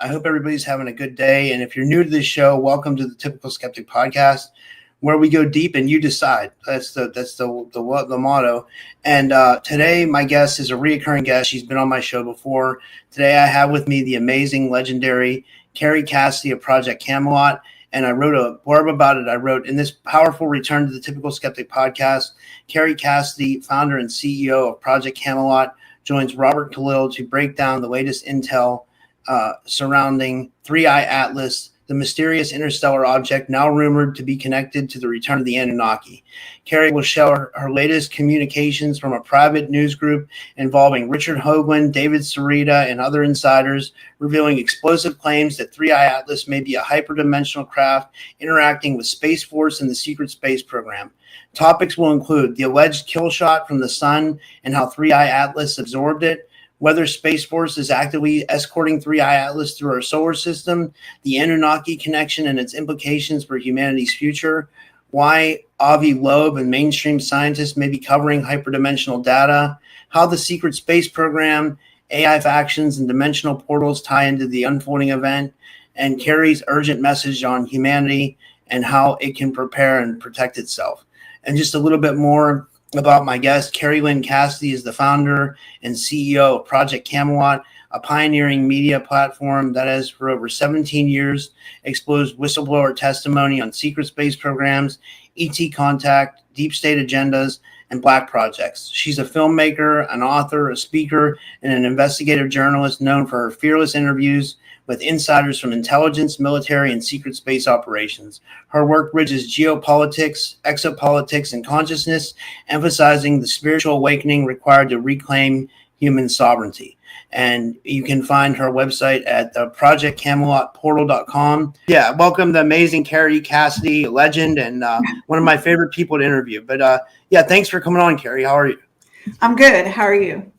I hope everybody's having a good day. And if you're new to this show, welcome to the Typical Skeptic Podcast, where we go deep and you decide. That's the motto. And today, my guest is a reoccurring guest. She's been on my show before. Today, I have with me the amazing, legendary Kerry Cassidy of Project Camelot. And I wrote a blurb about it. I wrote, in this powerful return to the Typical Skeptic Podcast, Kerry Cassidy, founder and CEO of Project Camelot, joins Robert Khalil to break down the latest intel surrounding 3I Atlas, the mysterious interstellar object now rumored to be connected to the return of the Anunnaki. Kerry will share her latest communications from a private news group involving Richard Hoagland, David Sarita, and other insiders, revealing explosive claims that 3I Atlas may be a hyperdimensional craft interacting with Space Force and the secret space program. Topics will include the alleged kill shot from the sun and how 3I Atlas absorbed it, whether Space Force is actively escorting 3I Atlas through our solar system, the Anunnaki connection and its implications for humanity's future, why Avi Loeb and mainstream scientists may be covering hyperdimensional data, how the secret space program, AI factions, and dimensional portals tie into the unfolding event, and Kerry's urgent message on humanity and how it can prepare and protect itself. And just a little bit more about my guest. Kerry Lynn Cassidy is the founder and CEO of Project Camelot, a pioneering media platform that has for over 17 years exposed whistleblower testimony on secret space programs, ET contact, deep state agendas, and black projects. She's a filmmaker, an author, a speaker, and an investigative journalist known for her fearless interviews with insiders from intelligence, military, and secret space operations. Her work bridges geopolitics, exopolitics, and consciousness, emphasizing the spiritual awakening required to reclaim human sovereignty. And you can find her website at the projectcamelotportal.com. Yeah, welcome the amazing Kerry Cassidy, a legend, and one of my favorite people to interview. But yeah, thanks for coming on, Kerry. How are you? I'm good. How are you?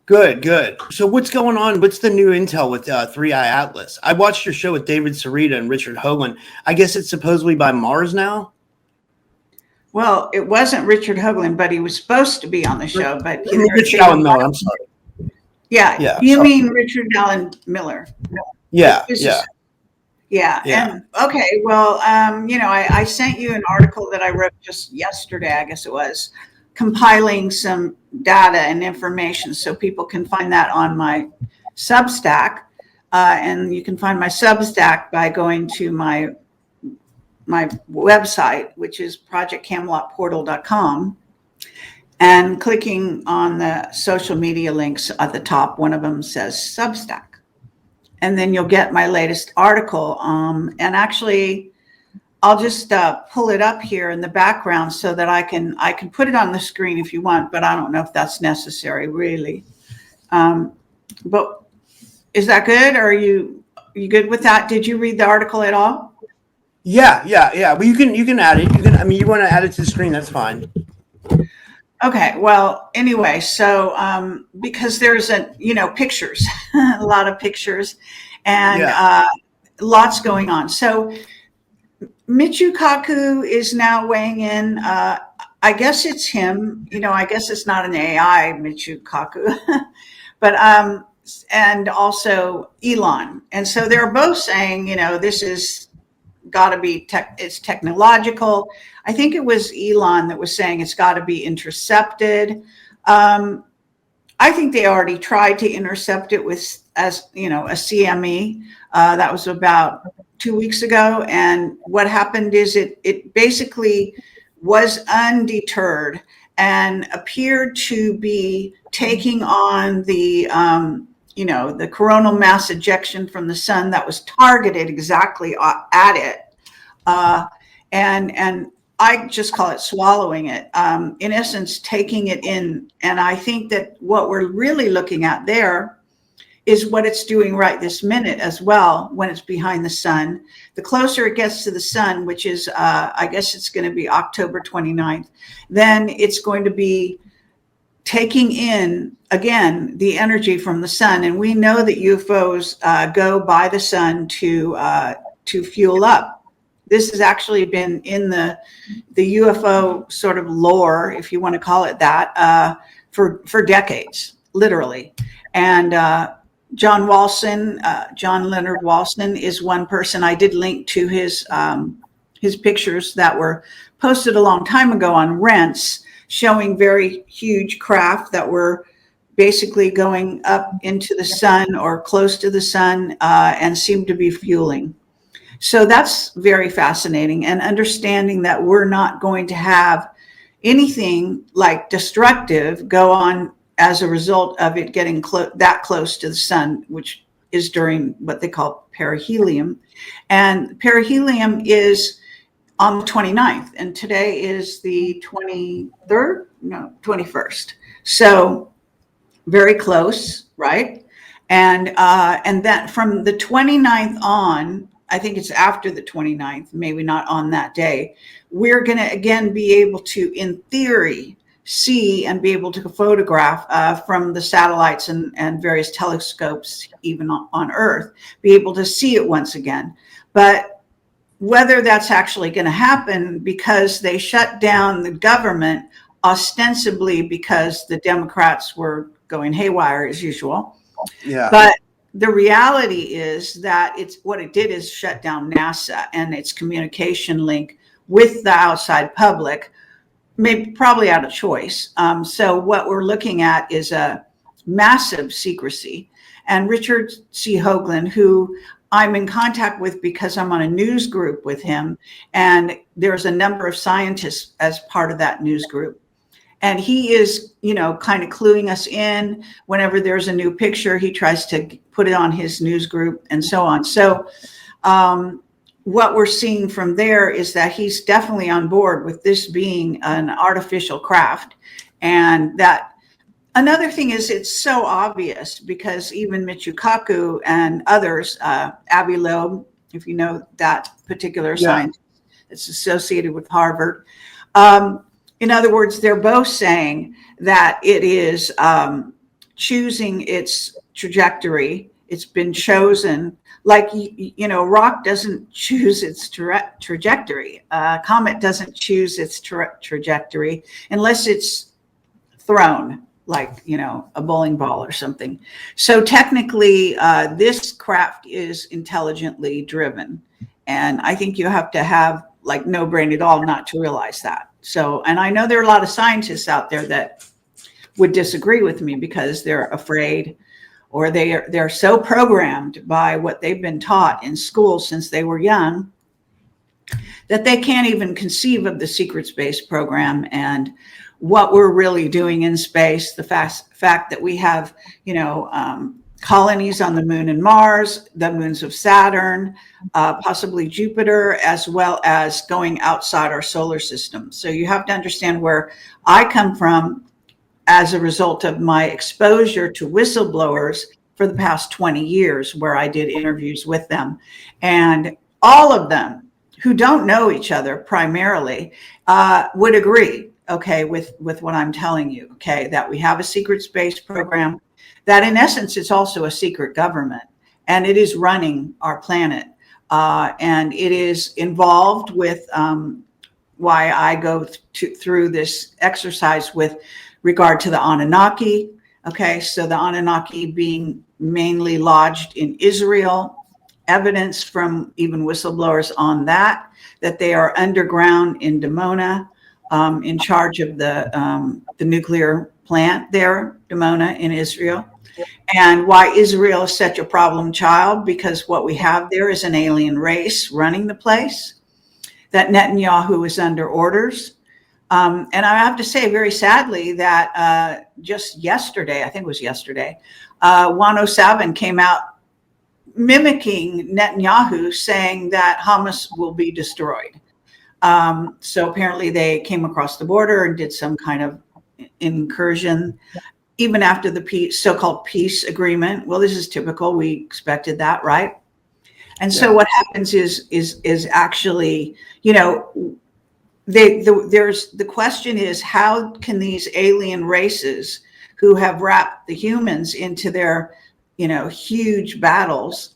Good. So what's going on? What's the new intel with 3I Atlas? I watched your show with David Sarita and Richard Hoagland. I guess it's supposedly by Mars now? Well, it wasn't Richard Hoagland, but he was supposed to be on the show. But Richard Allen Miller, I'm sorry. Yeah. You mean Richard Allen Miller? Yeah. And okay, well, I sent you an article that I wrote just yesterday, I guess it was, compiling some data and information so people can find that on my Substack. And you can find my Substack by going to my website, which is projectcamelotportal.com, and clicking on the social media links at the top. One of them says Substack. And then you'll get my latest article. And actually, I'll just pull it up here in the background so that I can put it on the screen if you want, but I don't know if that's necessary, really. But is that good? Are you good with that? Did you read the article at all? Yeah. Well, you can add it. You want to add it to the screen? That's fine. Okay. Well, anyway, so because there's pictures, a lot of pictures, and lots going on. So Michio Kaku is now weighing in. I guess it's him. I guess it's not an AI, Michio Kaku, but and also Elon. And so they're both saying, this is got to be it's technological. I think it was Elon that was saying it's got to be intercepted. I think they already tried to intercept it with, a CME. That was about 2 weeks ago. And what happened is it basically was undeterred and appeared to be taking on the coronal mass ejection from the sun that was targeted exactly at it. And I just call it swallowing it, in essence, taking it in. And I think that what we're really looking at there is what it's doing right this minute as well when it's behind the sun. The closer it gets to the sun, which is, I guess it's going to be October 29th, then it's going to be taking in, again, the energy from the sun. And we know that UFOs go by the sun to fuel up. This has actually been in the UFO sort of lore, if you want to call it that, for decades, literally. And John Walson, John Leonard Walson is one person. I did link to his pictures that were posted a long time ago on Rents, showing very huge craft that were basically going up into the sun or close to the sun and seemed to be fueling. So that's very fascinating, and understanding that we're not going to have anything like destructive go on as a result of it getting that close to the sun, which is during what they call perihelion. And perihelion is on the 29th, and today is the 23rd, no, 21st. So very close, right? And that from the 29th on, I think it's after the 29th, maybe not on that day, we're going to again be able to, in theory, see and be able to photograph from the satellites and various telescopes, even on Earth, be able to see it once again. But whether that's actually going to happen, because they shut down the government ostensibly because the Democrats were going haywire as usual. Yeah. But the reality is that what it did is shut down NASA and its communication link with the outside public, maybe probably out of choice. So what we're looking at is a massive secrecy. And Richard C. Hoagland, who I'm in contact with because I'm on a news group with him, and there's a number of scientists as part of that news group. And he is, kind of cluing us in whenever there's a new picture. He tries to put it on his news group and so on. So what we're seeing from there is that he's definitely on board with this being an artificial craft. And that another thing is, it's so obvious because even Michio Kaku and others, Avi Loeb, if you know that particular scientist, it's associated with Harvard. In other words, they're both saying that it is choosing its trajectory. It's been chosen. Like, rock doesn't choose its trajectory. Comet doesn't choose its trajectory unless it's thrown, like, a bowling ball or something. So technically, this craft is intelligently driven. And I think you have to have like no brain at all not to realize that. So, and I know there are a lot of scientists out there that would disagree with me because they're afraid, or they're so programmed by what they've been taught in school since they were young that they can't even conceive of the secret space program and what we're really doing in space. The fact that we have, colonies on the moon and Mars, the moons of Saturn, possibly Jupiter, as well as going outside our solar system. So you have to understand where I come from as a result of my exposure to whistleblowers for the past 20 years, where I did interviews with them. And all of them who don't know each other primarily would agree, okay, with what I'm telling you, okay, that we have a secret space program, that in essence, it's also a secret government, and it is running our planet. And it is involved with why I go through this exercise with regard to the Anunnaki. Okay, so the Anunnaki being mainly lodged in Israel, evidence from even whistleblowers on that they are underground in Dimona, in charge of the nuclear plant there, Dimona in Israel. And why Israel is such a problem child, because what we have there is an alien race running the place, that Netanyahu is under orders. And I have to say, very sadly, that just yesterday, I think it was yesterday, 107 came out mimicking Netanyahu, saying that Hamas will be destroyed. So apparently they came across the border and did some kind of incursion, even after the so-called peace agreement. Well, this is typical. We expected that, right? And so what happens is actually, there's the question is, how can these alien races who have wrapped the humans into their, huge battles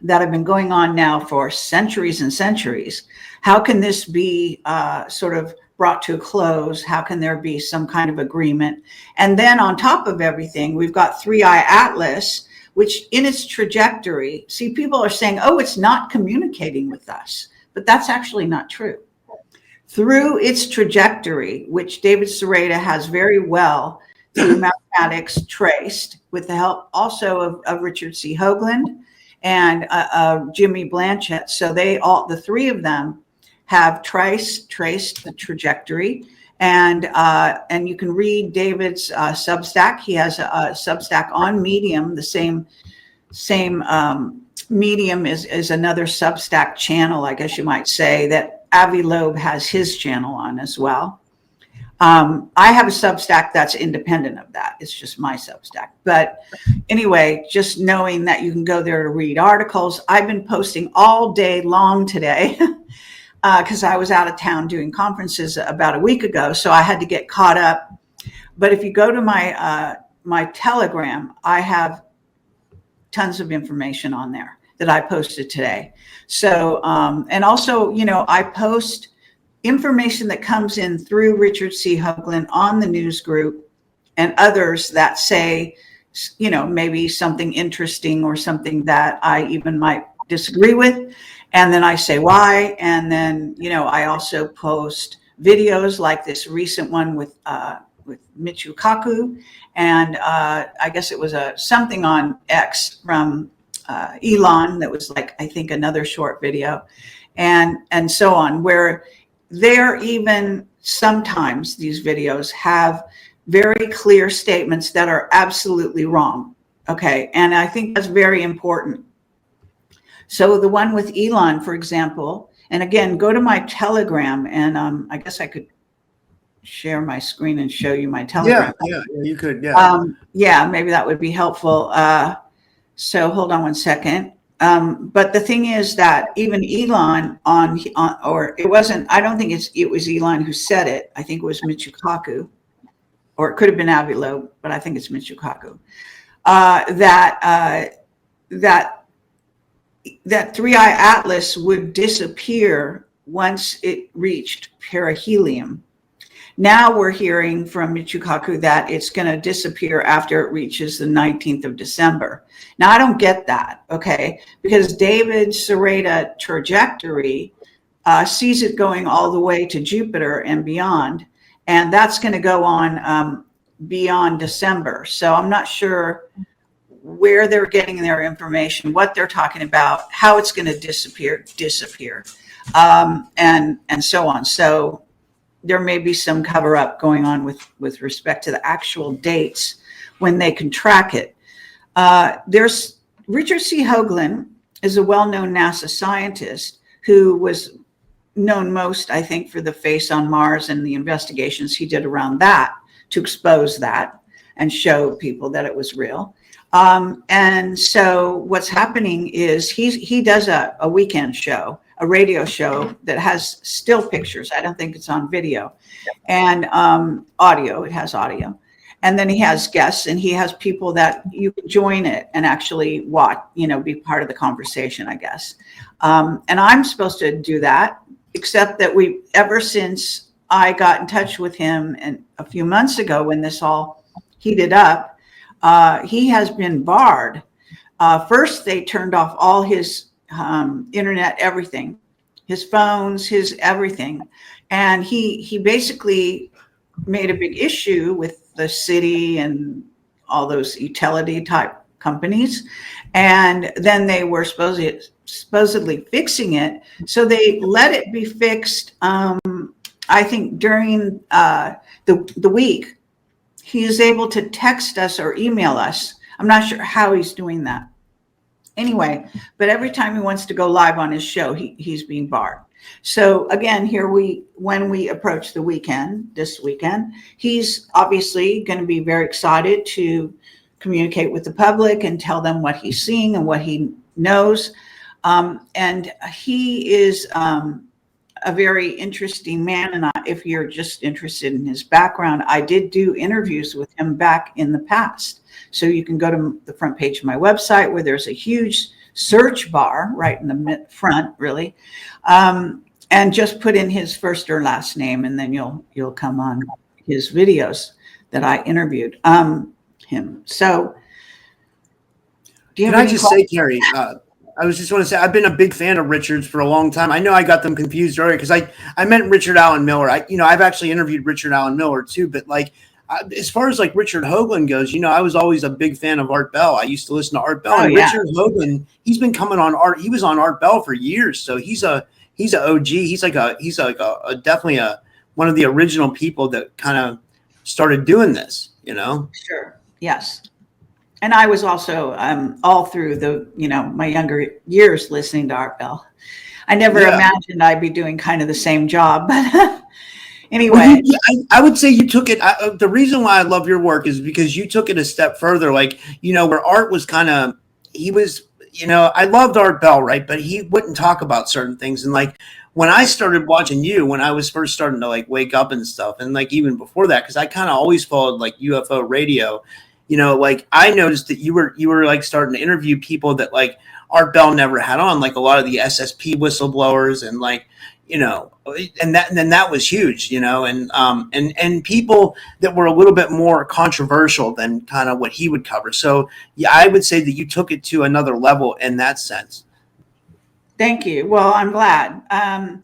that have been going on now for centuries and centuries, how can this be sort of brought to a close? How can there be some kind of agreement? And then on top of everything, we've got 3i Atlas, which in its trajectory, see, people are saying, oh, it's not communicating with us, but that's actually not true. Through its trajectory, which David Sereda has very well through mathematics traced with the help also of Richard C. Hoagland and Jimmy Blanchett. So the three of them have traced the trajectory. And you can read David's Substack. He has a Substack on Medium, the same Medium is another Substack channel, I guess you might say, that Avi Loeb has his channel on as well. I have a Substack that's independent of that. It's just my Substack. But anyway, just knowing that you can go there to read articles. I've been posting all day long today because I was out of town doing conferences about a week ago. So I had to get caught up. But if you go to my Telegram, I have tons of information on there that I posted today. So, and also, I post information that comes in through Richard C. Hoagland on the news group and others that say, maybe something interesting or something that I even might disagree with. And then I say why. And then, I also post videos like this recent one with Michio Kaku. And I guess it was something on X from Elon that was like, I think, another short video and so on, where they're even sometimes these videos have very clear statements that are absolutely wrong. Okay. And I think that's very important. So the one with Elon, for example, and again, go to my Telegram and I guess I could share my screen and show you my Telegram. Yeah, you could. Yeah. Maybe that would be helpful. So hold on one second. But the thing is that even Elon or it wasn't, I don't think it was Elon who said it. I think it was Michio Kaku, or it could have been Avi Loeb, but I think it's Michio Kaku. That 3I Atlas would disappear once it reached perihelion. Now we're hearing from Michio Kaku that it's going to disappear after it reaches the 19th of December. Now, I don't get that, okay? Because David Sereda trajectory sees it going all the way to Jupiter and beyond, and that's going to go on beyond December. So I'm not sure where they're getting their information, what they're talking about, how it's going to disappear, and so on. So there may be some cover up going on with respect to the actual dates when they can track it. There's Richard C. Hoagland is a well-known NASA scientist who was known most, I think, for the face on Mars and the investigations he did around that to expose that and show people that it was real. And so what's happening is he does a weekend show, a radio show that has still pictures. I don't think it's on video and audio. It has audio. And then he has guests and he has people that you can join it and actually watch, be part of the conversation, I guess. And I'm supposed to do that, except that ever since I got in touch with him and a few months ago when this all heated up, he has been barred. First, they turned off all his internet, everything, his phones, his everything. And he basically made a big issue with the city and all those utility type companies. And then they were supposedly fixing it. So they let it be fixed, I think, during the week. He is able to text us or email us. I'm not sure how he's doing that. Anyway, but every time he wants to go live on his show, he's being barred. So again, when we approach this weekend, he's obviously going to be very excited to communicate with the public and tell them what he's seeing and what he knows. And he is a very interesting man. And if you're just interested in his background, I did do interviews with him back in the past. So you can go to the front page of my website where there's a huge search bar right in the front, really, and just put in his first or last name, and then you'll come on his videos that I interviewed him. So Do you Can have I any just say, questions? Kerry, I was just want to say I've been a big fan of Richard's for a long time. I know I got them confused earlier because I meant Richard Allen Miller. I've actually interviewed Richard Allen Miller too, but like as far as like Richard Hoagland goes, I was always a big fan of Art Bell. I used to listen to Art Bell, Oh and yeah, Richard Hoagland, he's been coming on Art. He was on Art Bell for years, so he's a OG. He's like a definitely a one of the original people that kind of started doing this. sure. Yes. And I was also all through my younger years listening to Art Bell. I never Yeah. imagined I'd be doing kind of the same job, but Well, anyway, I would say you took it. The reason why I love your work is because you took it a step further. Like, where Art was kind of, he was, I loved Art Bell, right? But he wouldn't talk about certain things. And like, when I started watching you, when I was first starting to like wake up and stuff, and like even before that, because I kind of always followed like UFO radio, like I noticed that you were like starting to interview people that like Art Bell never had on, like a lot of the SSP whistleblowers and like, and then that was huge, and people that were a little bit more controversial than kind of what he would cover. So yeah, I would say that you took it to another level in that sense. thank you. Well, I'm glad. I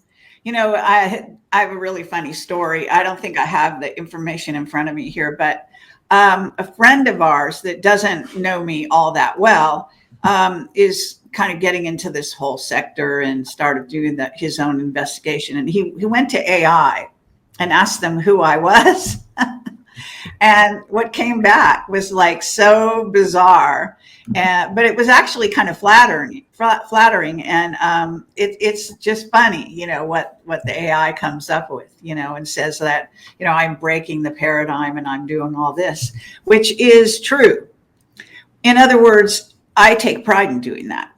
have a really funny story. I don't think I have the information in front of me here, but a friend of ours that doesn't know me all that well is kind of getting into this whole sector and started doing his own investigation. And he went to AI and asked them who I was. And what came back was like so bizarre, but it was actually kind of flattering, and it's just funny, what the AI comes up with, and says that I'm breaking the paradigm and I'm doing all this, which is true. In other words, I take pride in doing that.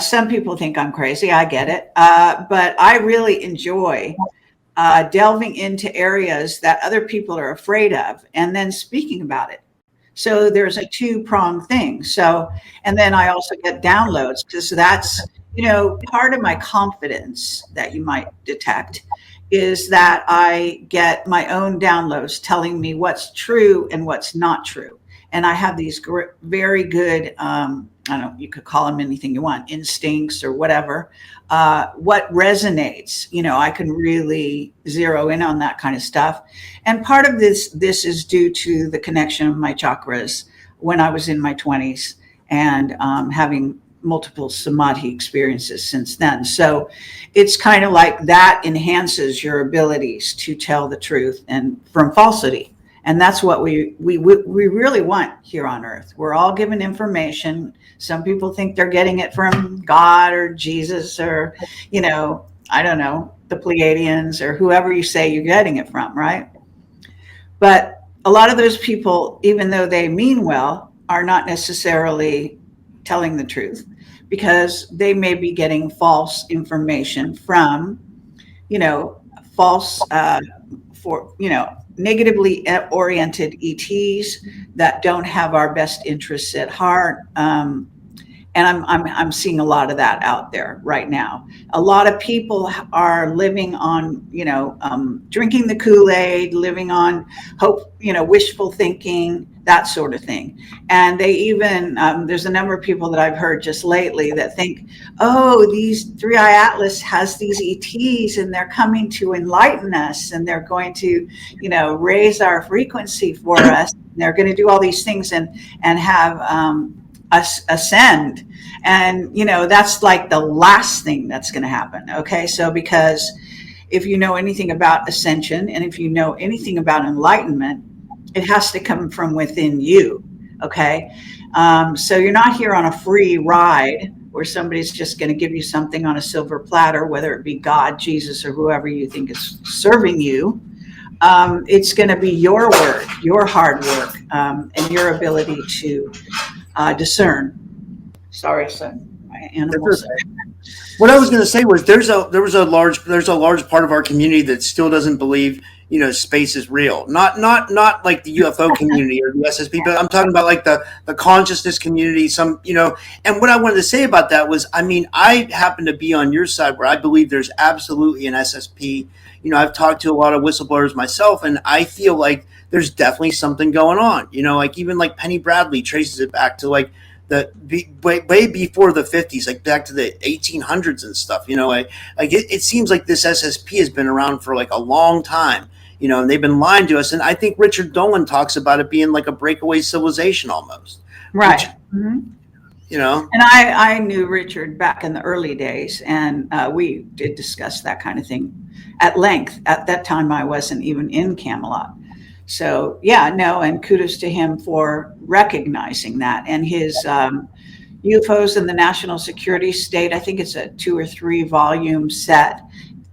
Some people think I'm crazy. I get it, but I really enjoy delving into areas that other people are afraid of and then speaking about it. So there's a two-pronged thing. So, and then I also get downloads because that's, part of my confidence that you might detect is that I get my own downloads telling me what's true and what's not true. And I have these very good, I don't know, you could call them anything you want, instincts or whatever. What resonates, I can really zero in on that kind of stuff. And part of this is due to the connection of my chakras when I was in my 20s and having multiple samadhi experiences since then. So it's kind of like that enhances your abilities to tell the truth and from falsity. And that's what we really want here on Earth. We're all given information. Some people think they're getting it from God or Jesus or, I don't know, the Pleiadians or whoever you say you're getting it from, right? But a lot of those people, even though they mean well, are not necessarily telling the truth because they may be getting false information from, false, negatively oriented ETs that don't have our best interests at heart. And I'm seeing a lot of that out there right now. A lot of people are living on, drinking the Kool-Aid, living on hope, wishful thinking, that sort of thing. And they even, there's a number of people that I've heard just lately that think, oh, these Three Eye Atlas has these ETs and they're coming to enlighten us and they're going to, raise our frequency for us. And they're going to do all these things and have us ascend. And, that's like the last thing that's going to happen. Okay. So because if you know anything about ascension and if you know anything about enlightenment, it has to come from within you. Okay. So you're not here on a free ride where somebody's just going to give you something on a silver platter, whether it be God, Jesus, or whoever you think is serving you. It's going to be your work, your hard work, and your ability to discern. Sorry, son. My animals. What I was going to say was there's a large part of our community that still doesn't believe space is real. Not like the UFO community or the SSP, but I'm talking about like the consciousness community. And what I wanted to say about that was, I happen to be on your side where I believe there's absolutely an SSP. I've talked to a lot of whistleblowers myself, and I feel like there's definitely something going on. Like even like Penny Bradley traces it back to like way before the 50s, like back to the 1800s and stuff. It seems like this SSP has been around for like a long time. And they've been lying to us. And I think Richard Dolan talks about it being like a breakaway civilization almost. Right. And I knew Richard back in the early days, and we did discuss that kind of thing at length. At that time, I wasn't even in Camelot. So and kudos to him for recognizing that. And his UFOs in the National Security State, I think it's a 2 or 3 volume set.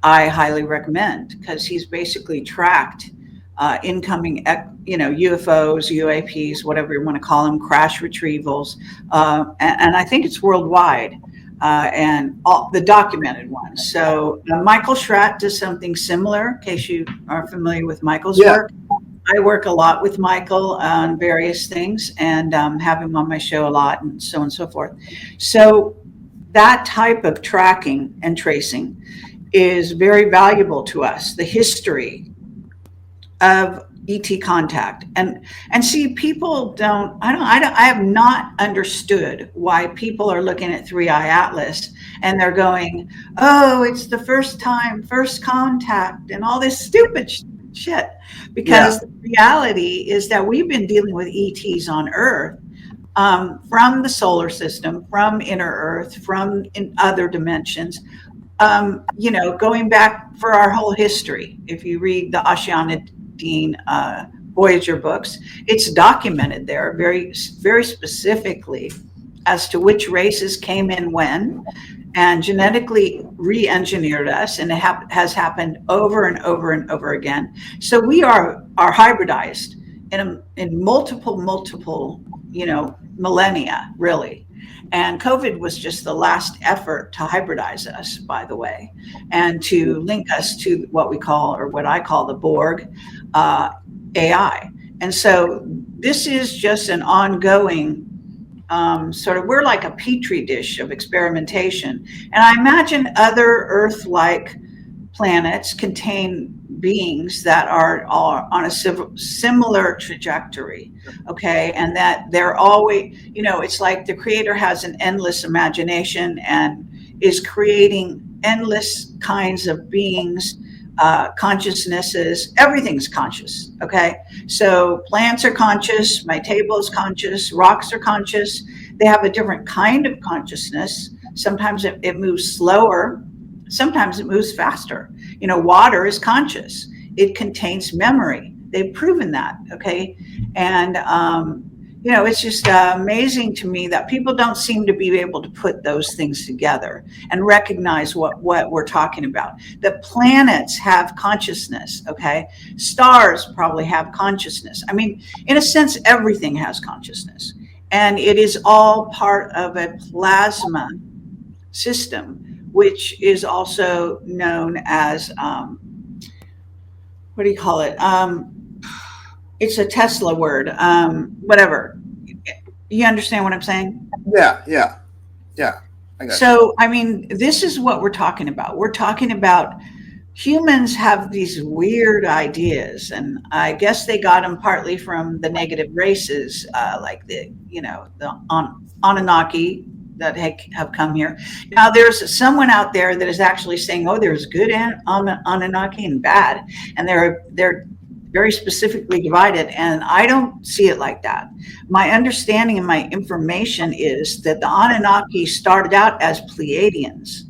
I highly recommend, because he's basically tracked incoming, UFOs, UAPs, whatever you want to call them, crash retrievals, and I think it's worldwide, and all the documented ones. So Michael Schratt does something similar. In case you are familiar with Michael's work, I work a lot with Michael on various things, and have him on my show a lot, and so on and so forth. So that type of tracking and tracing is very valuable to us. The history of ET contact, and see, people I have not understood why people are looking at 3-Eye Atlas and they're going, oh, it's the first contact and all this stupid shit, because the reality is that we've been dealing with ETs on Earth, from the solar system, from inner Earth, from in other dimensions, going back for our whole history. If you read the Oceanid Voyager books, it's documented there very, very specifically as to which races came in when, and genetically re-engineered us, and it has happened over and over and over again. So we are hybridized in multiple millennia, really. And COVID was just the last effort to hybridize us, by the way, and to link us to what I call the Borg AI. And so this is just an ongoing we're like a petri dish of experimentation. And I imagine other Earth-like planets contain beings that are on a similar trajectory, okay? And that they're always, it's like the Creator has an endless imagination and is creating endless kinds of beings, consciousnesses. Everything's conscious, okay? So plants are conscious, my table is conscious, rocks are conscious. They have a different kind of consciousness. Sometimes it moves slower, sometimes it moves faster. Water is conscious. It contains memory. They've proven that, okay? And, it's just amazing to me that people don't seem to be able to put those things together and recognize what we're talking about. The planets have consciousness, okay? Stars probably have consciousness. I mean, in a sense, everything has consciousness. And it is all part of a plasma system, which is also known as, what do you call it? It's a Tesla word, whatever. You understand what I'm saying? Yeah. So, I mean, this is what we're talking about. We're talking about humans have these weird ideas, and I guess they got them partly from the negative races, like the Anunnaki that have come here. Now, there's someone out there that is actually saying, oh, there's good Anunnaki and bad, and they're very specifically divided, and I don't see it like that. My understanding and my information is that the Anunnaki started out as Pleiadians,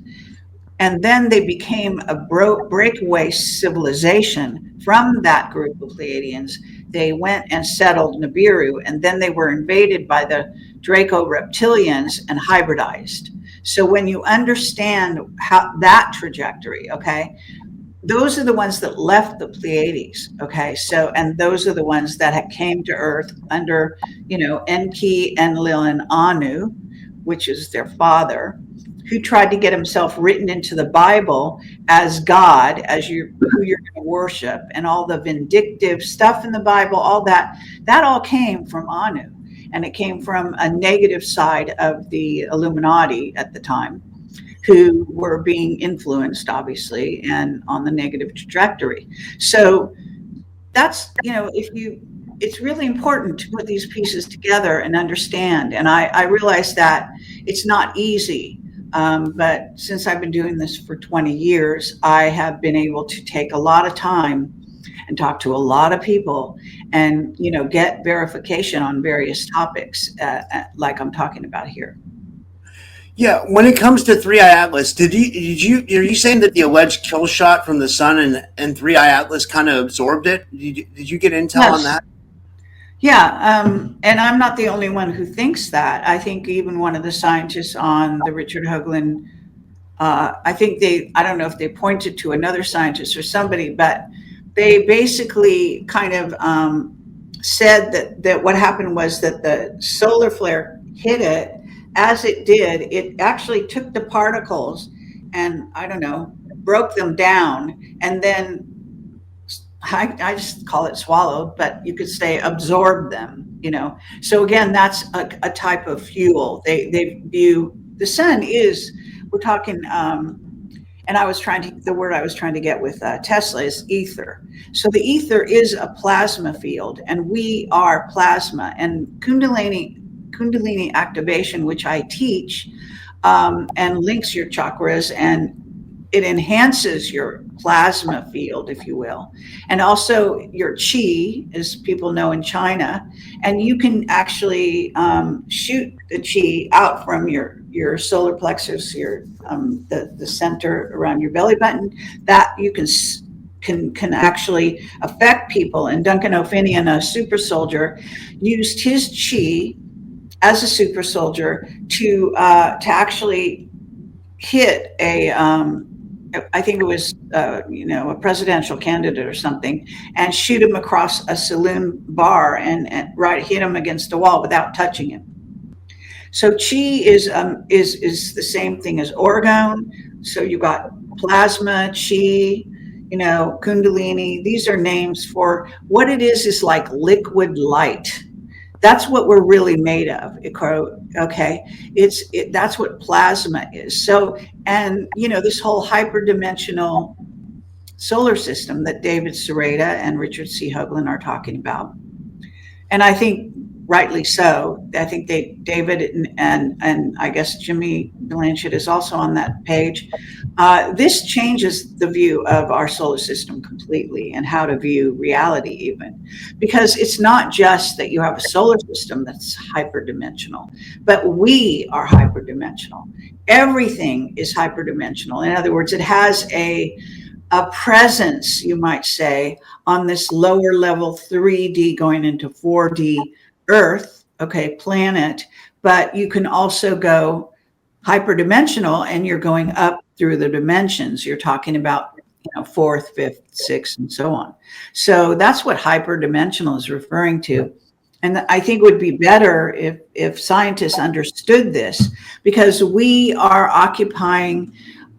and then they became a breakaway civilization from that group of Pleiadians. They went and settled Nibiru, and then they were invaded by the Draco reptilians and hybridized. So when you understand how that trajectory, okay, those are the ones that left the Pleiades, okay? So, and those are the ones that came to Earth under, Enki, Enlil, and Anu, which is their father, who tried to get himself written into the Bible as God, as who you're going to worship, and all the vindictive stuff in the Bible, all that all came from Anu. And it came from a negative side of the Illuminati at the time, who were being influenced, obviously, and on the negative trajectory. So that's, if you it's really important to put these pieces together and understand. And I realize that it's not easy. But since I've been doing this for 20 years, I have been able to take a lot of time and talk to a lot of people and, get verification on various topics, like I'm talking about here. Yeah, when it comes to Three Eye Atlas, are you saying that the alleged kill shot from the sun and Three Eye Atlas kind of absorbed it? Did you get intel on Yes. that? Yeah, and I'm not the only one who thinks that. I think even one of the scientists on the Richard Hoagland, I don't know if they pointed to another scientist or somebody, but they basically kind of said that what happened was that the solar flare hit it. As it did, it actually took the particles and, I don't know, broke them down, and then I just call it swallowed, but you could say absorb them. So again, that's a type of fuel. They view the sun is, we're talking, and the word I was trying to get with Tesla is ether. So the ether is a plasma field, and we are plasma. And Kundalini activation, which I teach, and links your chakras, and it enhances your plasma field, if you will, and also your chi, as people know in China. And you can actually shoot the chi out from your solar plexus, the center around your belly button. That you can actually affect people. And Duncan O'Finian, a super soldier, used his chi as a super soldier to actually hit I think it was, a presidential candidate or something, and shoot him across a saloon bar and hit him against a wall without touching him. So chi is the same thing as orgone. So you got plasma, chi, kundalini. These are names for what it is like liquid light. That's what we're really made of. Okay, that's what plasma is. So, and this whole hyperdimensional solar system that David Sereda and Richard C. Hoagland are talking about, and I think rightly so. I think David and I guess Jimmy Blanchett is also on that page. This changes the view of our solar system completely, and how to view reality, even, because it's not just that you have a solar system that's hyperdimensional, but we are hyperdimensional. Everything is hyperdimensional. In other words, it has a presence, you might say, on this lower level 3D going into 4D Earth, okay, planet, but you can also go hyperdimensional, and you're going up through the dimensions. You're talking about, fourth, fifth, sixth, and so on. So that's what hyperdimensional is referring to. And I think it would be better if scientists understood this, because we are occupying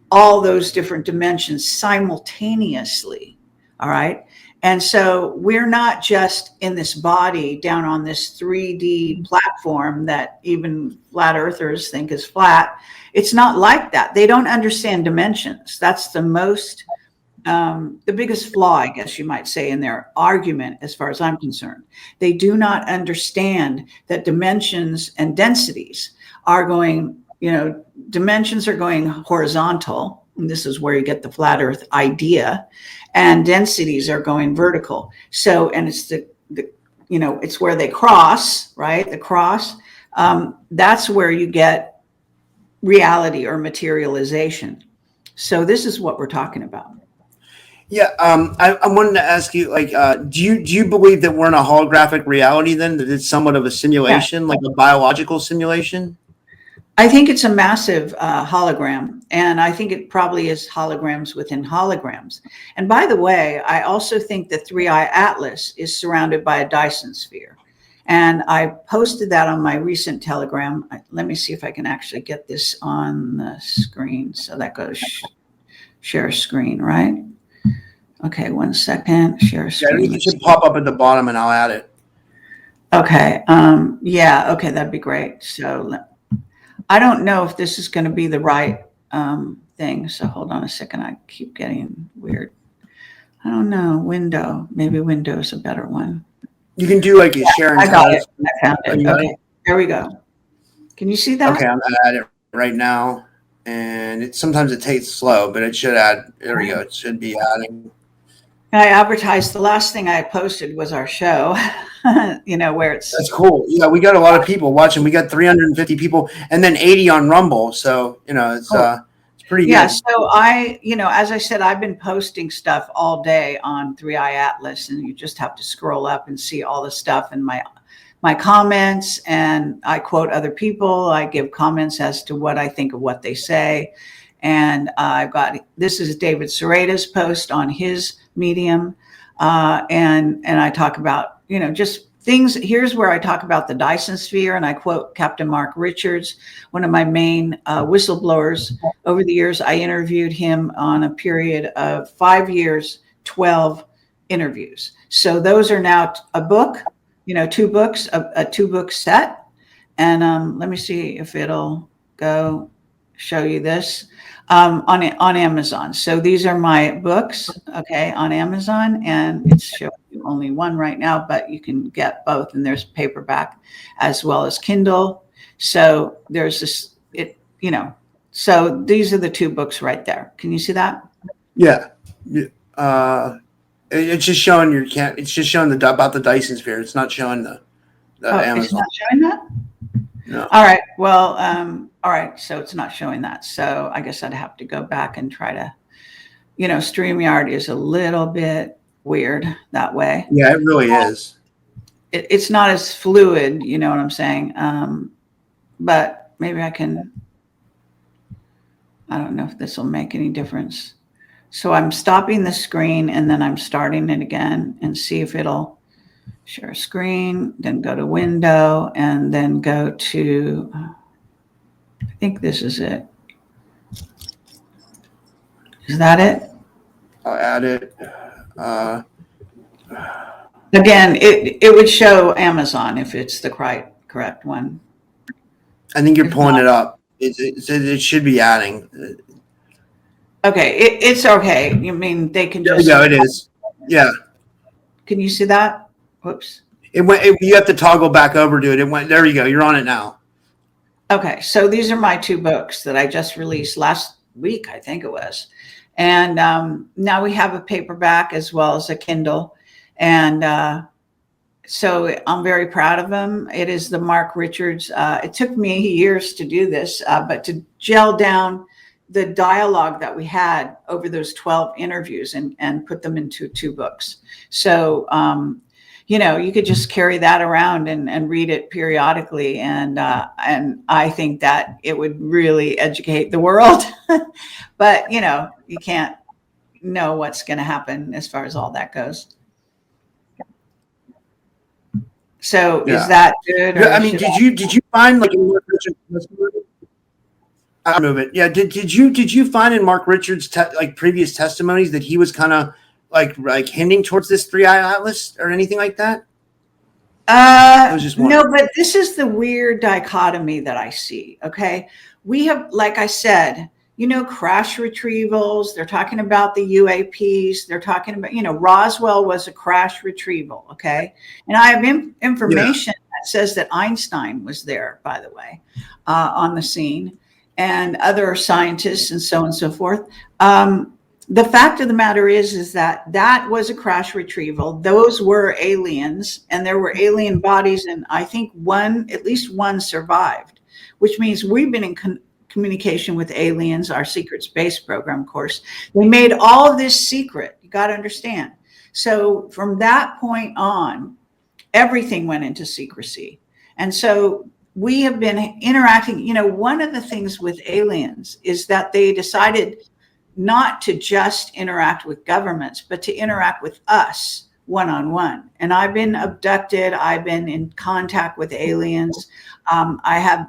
all those different dimensions simultaneously. All right. And so we're not just in this body down on this 3D platform that even flat earthers think is flat. It's not like that. They don't understand dimensions. That's the biggest flaw, I guess you might say, in their argument, as far as I'm concerned. They do not understand that dimensions and densities are going, dimensions are going horizontal. And this is where you get the flat earth idea, and densities are going vertical. So, and it's it's where they cross, right? The cross, that's where you get reality or materialization. So this is what we're talking about. Yeah, I wanted to ask you, do you believe that we're in a holographic reality then, that it's somewhat of a simulation, like a biological simulation? I think it's a massive hologram, and I think it probably is holograms within holograms. And by the way, I also think the Three Eye Atlas is surrounded by a Dyson sphere. And I posted that on my recent Telegram. Let me see if I can actually get this on the screen. So that goes share screen, right? Okay, 1 second. Share screen. Yeah, it should pop up at the bottom, and I'll add it. Okay. Yeah. Okay, that'd be great. So I don't know if this is going to be the right thing. So hold on a second. I keep getting weird. I don't know. Window. Maybe window is a better one. You can do like a share and I got tell. it. I found Oh, it. you got Okay, it? there we go. Can you see that? Okay, I'm at it right now, and sometimes it takes slow, but it should add. There we go. It should be adding. I advertised, the last thing I posted was our show, where it's, That's cool. Yeah, we got a lot of people watching. We got 350 people, and then 80 on Rumble. So it's pretty yeah. good. So as I said, I've been posting stuff all day on 3i Atlas, and you just have to scroll up and see all the stuff and my comments, and I quote other people. I give comments as to what I think of what they say. And this is David Serrata's post on his Medium. And I talk about, just things. Here's where I talk about the Dyson sphere, and I quote Captain Mark Richards, one of my main whistleblowers. Over the years, I interviewed him on a period of 5 years, 12 interviews. So those are now a book, 2 books, a 2-book set. And let me see if it'll go show you this on Amazon. So these are my books, okay, on Amazon, and it's showing you only one right now, but you can get both, and there's paperback as well as Kindle. So there's this, so these are the 2 books right there. Can you see that? Yeah. It's just showing It's just showing about the Dyson sphere. It's not showing the Amazon. It's not showing that? No. All right. Well, all right. So it's not showing that. So I guess I'd have to go back and try to, StreamYard is a little bit weird that way. Yeah, it really is. It's not as fluid, you know what I'm saying? But maybe I don't know if this will make any difference. So I'm stopping the screen and then I'm starting it again and see if it'll share screen, then go to window, and then go to, I think this is it. Is that it? I'll add it. Again, it would show Amazon if it's the correct one. I think you're pulling it up. It should be adding. Okay, it's okay. You mean they can just... Yeah, it is. Yeah. Can you see that? Whoops. You have to toggle back over to it. It went. There you go. You're on it now. Okay, so these are my 2 books that I just released last week, I think it was. And now we have a paperback as well as a Kindle. And so I'm very proud of them. It is the Mark Richards. It took me years to do this, but to gel down the dialogue that we had over those 12 interviews and put them into 2 books. So, you could just carry that around and read it periodically. And I think that it would really educate the world. But, you can't know what's going to happen as far as all that goes. So is that good? Or I mean, did you find like in Mark Richards' testimony? I'll move it. Yeah. Did you find in Mark Richards' previous testimonies that he was kind of like hinting towards this 3i Atlas or anything like that? No, but this is the weird dichotomy that I see. Okay. We have, like I said, crash retrievals. They're talking about the UAPs. They're talking about, Roswell was a crash retrieval. Okay. And I have information that says that Einstein was there, by the way, on the scene, and other scientists and so on and so forth. The fact of the matter is that was a crash retrieval. Those were aliens, and there were alien bodies, and I think at least one survived, which means we've been in communication with aliens, our secret space program, of course. They made all of this secret. You got to understand. So from that point on, everything went into secrecy. And so we have been interacting. One of the things with aliens is that they decided not to just interact with governments, but to interact with us one-on-one. And I've been abducted. I've been in contact with aliens. I have,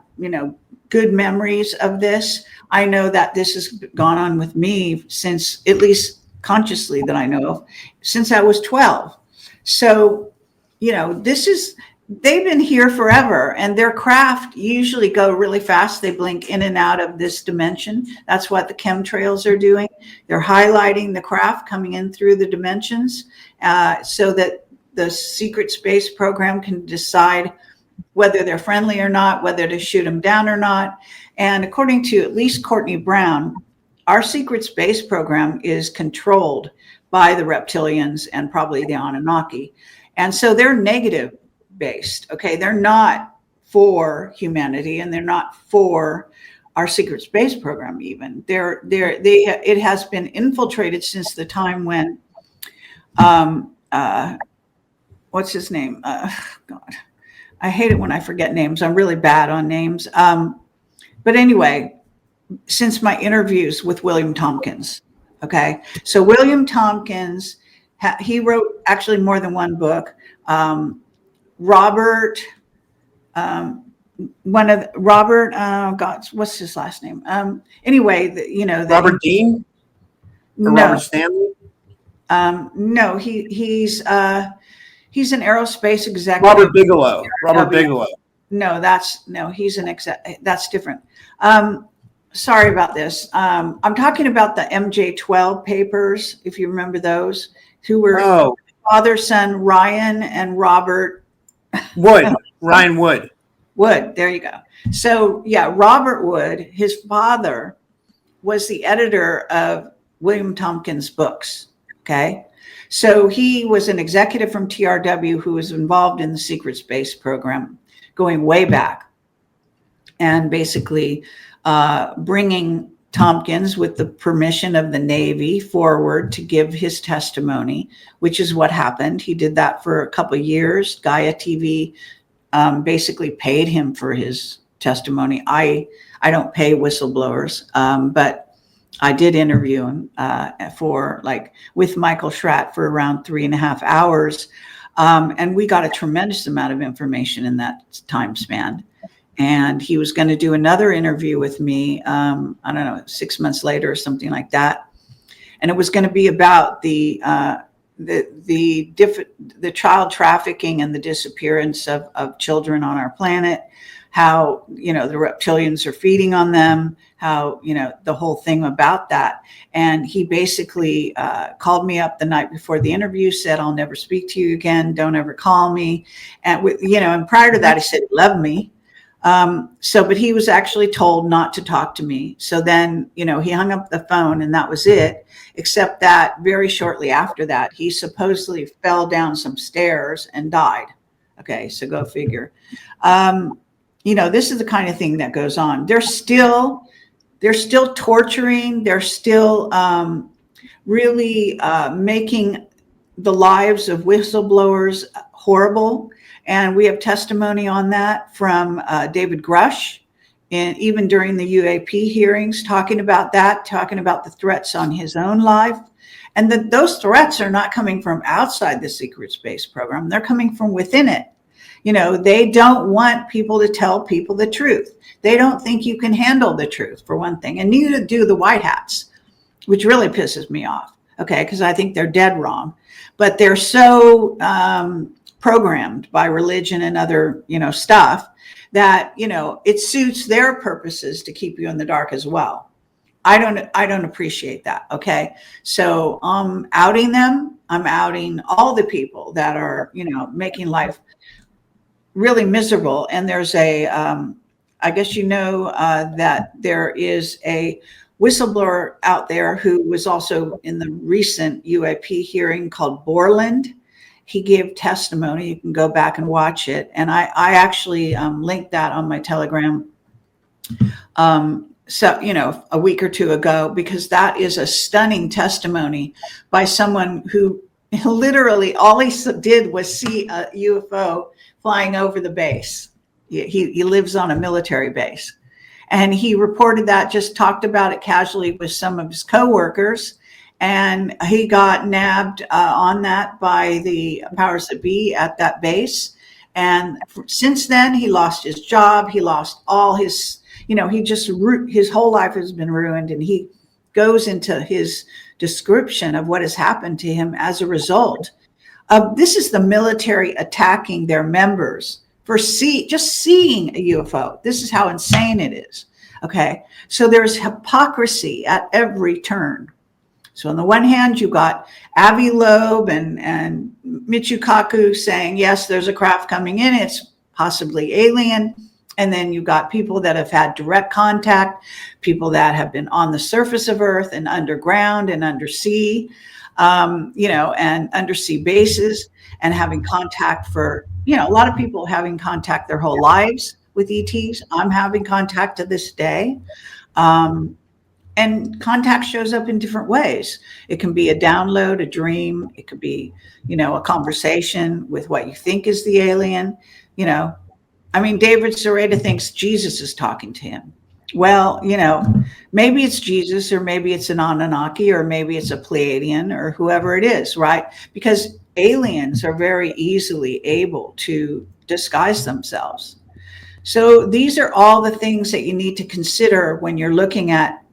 good memories of this. I know that this has gone on with me since, at least consciously that I know of, since I was 12. So, they've been here forever, and their craft usually go really fast. They blink in and out of this dimension. That's what the chemtrails are doing. They're highlighting the craft coming in through the dimensions so that the secret space program can decide whether they're friendly or not, whether to shoot them down or not. And according to at least Courtney Brown, our secret space program is controlled by the reptilians and probably the Anunnaki. And so they're negative based. Okay. They're not for humanity, and they're not for our secret space program. Even it has been infiltrated since the time when, what's his name? God, I hate it when I forget names. I'm really bad on names. But anyway, since my interviews with William Tompkins. Okay. So William Tompkins, he wrote actually more than one book. Robert, God, what's his last name? Anyway, Robert Dean? Or no, Robert Stanley? No, he's an aerospace executive. Robert Bigelow. Robert Bigelow. No, he's an exec. That's different. Sorry about this. I'm talking about the MJ12 papers, if you remember those, who were father, son, Ryan and Robert Wood. Ryan Wood. Wood. There you go. So yeah, Robert Wood, his father was the editor of William Tompkins' books. Okay. So he was an executive from TRW who was involved in the secret space program going way back, and basically bringing Tompkins, with the permission of the Navy, forward to give his testimony, which is what happened. He did that for a couple of years. Gaia TV basically paid him for his testimony. I don't pay whistleblowers, but I did interview him with Michael Schratt for around 3.5 hours. And we got a tremendous amount of information in that time span. And he was going to do another interview with me, I don't know, 6 months later or something like that. And it was going to be about the child trafficking and the disappearance of children on our planet, how, the reptilians are feeding on them, how, the whole thing about that. And he basically called me up the night before the interview, said, "I'll never speak to you again. Don't ever call me." And, and prior to that, he said, "Love me." But he was actually told not to talk to me. So then, he hung up the phone and that was it, except that very shortly after that, he supposedly fell down some stairs and died. Okay. So go figure. This is the kind of thing that goes on. They're still torturing. They're still, really, making the lives of whistleblowers horrible. And we have testimony on that from David Grush, and even during the UAP hearings, talking about the threats on his own life. And those threats are not coming from outside the secret space program. They're coming from within it. They don't want people to tell people the truth. They don't think you can handle the truth, for one thing. And neither do the white hats, which really pisses me off. Okay, because I think they're dead wrong. But they're so programmed by religion and other, stuff that, it suits their purposes to keep you in the dark as well. I don't appreciate that. Okay. So I'm outing them. I'm outing all the people that are, making life really miserable. And there's I guess, that there is a whistleblower out there who was also in the recent UAP hearing called Borland. He gave testimony. You can go back and watch it. And I actually linked that on my Telegram, a week or two ago, because that is a stunning testimony by someone who literally all he did was see a UFO flying over the base. He lives on a military base. And he reported that, just talked about it casually with some of his coworkers. And he got nabbed on that by the powers that be at that base. And since then, he lost his job. He lost all his, his whole life has been ruined. And he goes into his description of what has happened to him as a result of this is the military attacking their members for just seeing a UFO. This is how insane it is. Okay. So there's hypocrisy at every turn. So on the one hand, you got Avi Loeb and Michio Kaku saying, yes, there's a craft coming in. It's possibly alien. And then you've got people that have had direct contact, people that have been on the surface of Earth and underground and undersea, and undersea bases, and having contact for, a lot of people having contact their whole lives with ETs. I'm having contact to this day. And contact shows up in different ways. It can be a download, a dream. It could be, a conversation with what you think is the alien. David Sereda thinks Jesus is talking to him. Well, maybe it's Jesus, or maybe it's an Anunnaki, or maybe it's a Pleiadian, or whoever it is, right? Because aliens are very easily able to disguise themselves. So these are all the things that you need to consider when you're looking at,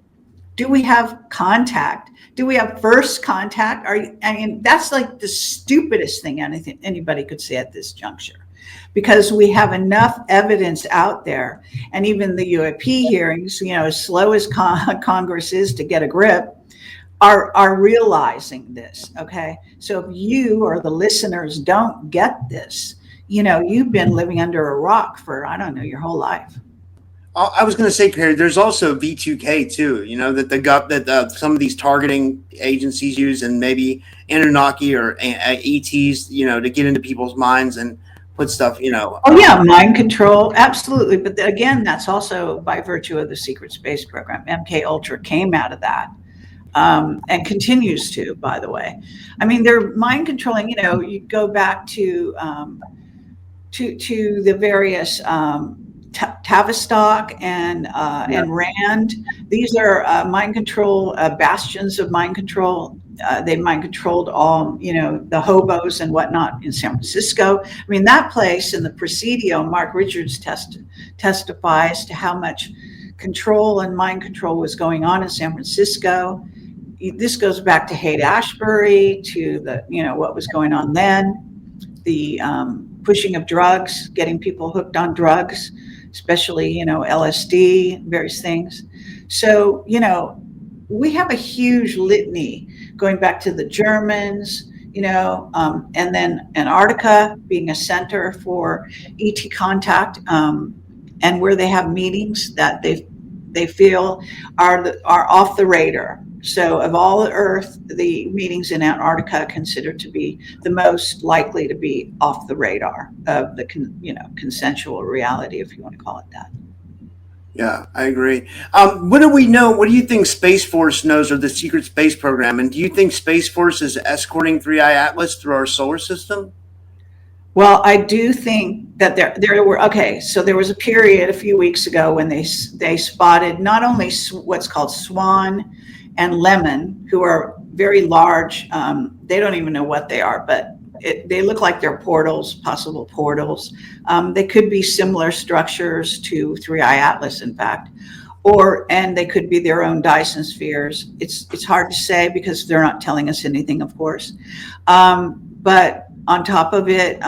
do we have contact? Do we have first contact? That's like the stupidest thing anybody could say at this juncture, because we have enough evidence out there. And even the UAP hearings, as slow as Congress is to get a grip, are realizing this. Okay. So if you or the listeners don't get this, you've been living under a rock for, I don't know, your whole life. I was going to say, Kerry, there's also V2K too, that some of these targeting agencies use, and maybe Anunnaki or ETs, to get into people's minds and put stuff, Oh yeah, mind control, absolutely. But again, that's also by virtue of the secret space program. MK Ultra came out of that, and continues to, by the way. They're mind controlling. You go back to the various Tavistock and Rand. These are mind control, bastions of mind control. They mind controlled all, the hobos and whatnot in San Francisco. That place in the Presidio, Mark Richards testifies to how much control and mind control was going on in San Francisco. This goes back to Haight-Ashbury, to what was going on then, the pushing of drugs, getting people hooked on drugs, especially, LSD, various things. So, we have a huge litany going back to the Germans, and then Antarctica being a center for ET contact, and where they have meetings that they feel are off the radar. So of all the Earth, the meetings in Antarctica are considered to be the most likely to be off the radar of the consensual reality, if you want to call it that. Yeah, I agree. What do we know? What do you think Space Force knows of the secret space program? And do you think Space Force is escorting 3i Atlas through our solar system? Well, I do think that there were, so there was a period a few weeks ago when they spotted not only what's called Swan and Lemon, who are very large. They don't even know what they are, but they look like they're portals, possible portals. They could be similar structures to 3i Atlas, in fact, and they could be their own Dyson spheres. It's hard to say because they're not telling us anything, of course. But on top of it,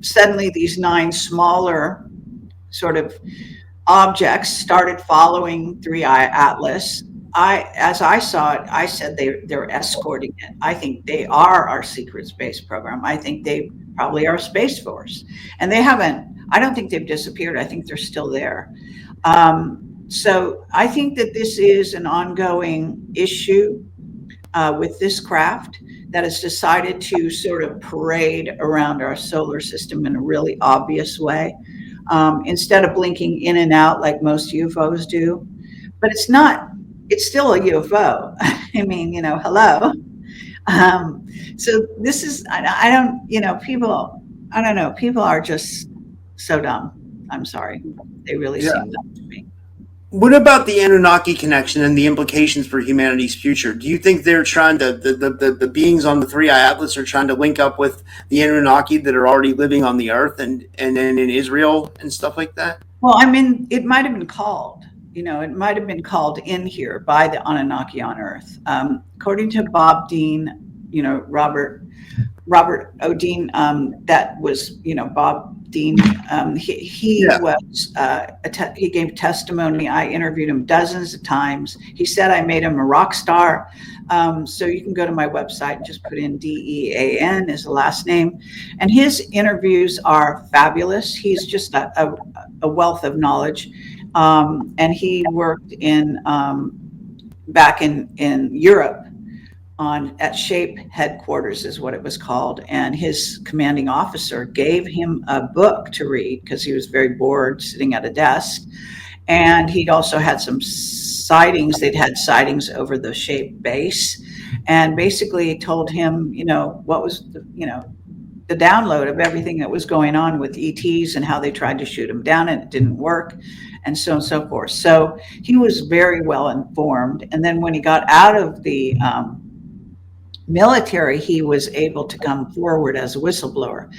suddenly these 9 smaller sort of objects started following 3i Atlas. As I saw it, I said they're escorting it. I think they are our secret space program. I think they probably are Space Force, and I don't think they've disappeared. I think they're still there. So I think that this is an ongoing issue with this craft that has decided to sort of parade around our solar system in a really obvious way. Instead of blinking in and out like most UFOs do. But it's still a UFO. Hello. So this is, people are just so dumb. I'm sorry. They really seem dumb to me. What about the Anunnaki connection and the implications for humanity's future? Do you think they're trying to, the beings on the 3i Atlas are trying to link up with the Anunnaki that are already living on the Earth and in Israel and stuff like that? Well, it might have been called, it might have been called in here by the Anunnaki on Earth. According to Bob Dean, Robert O'Dean, that was, Bob Dean. He Yeah. was he gave testimony. I interviewed him dozens of times. He said I made him a rock star. So you can go to my website and just put in Dean as the last name, and his interviews are fabulous. He's just a wealth of knowledge, and he worked in back in Europe at SHAPE headquarters is what it was called. And his commanding officer gave him a book to read because he was very bored sitting at a desk. And he'd also had some sightings. They'd had sightings over the SHAPE base, and basically told him, what was the download of everything that was going on with ETs and how they tried to shoot him down and it didn't work, and so on and so forth. So he was very well informed. And then when he got out of the military, he was able to come forward as a whistleblower.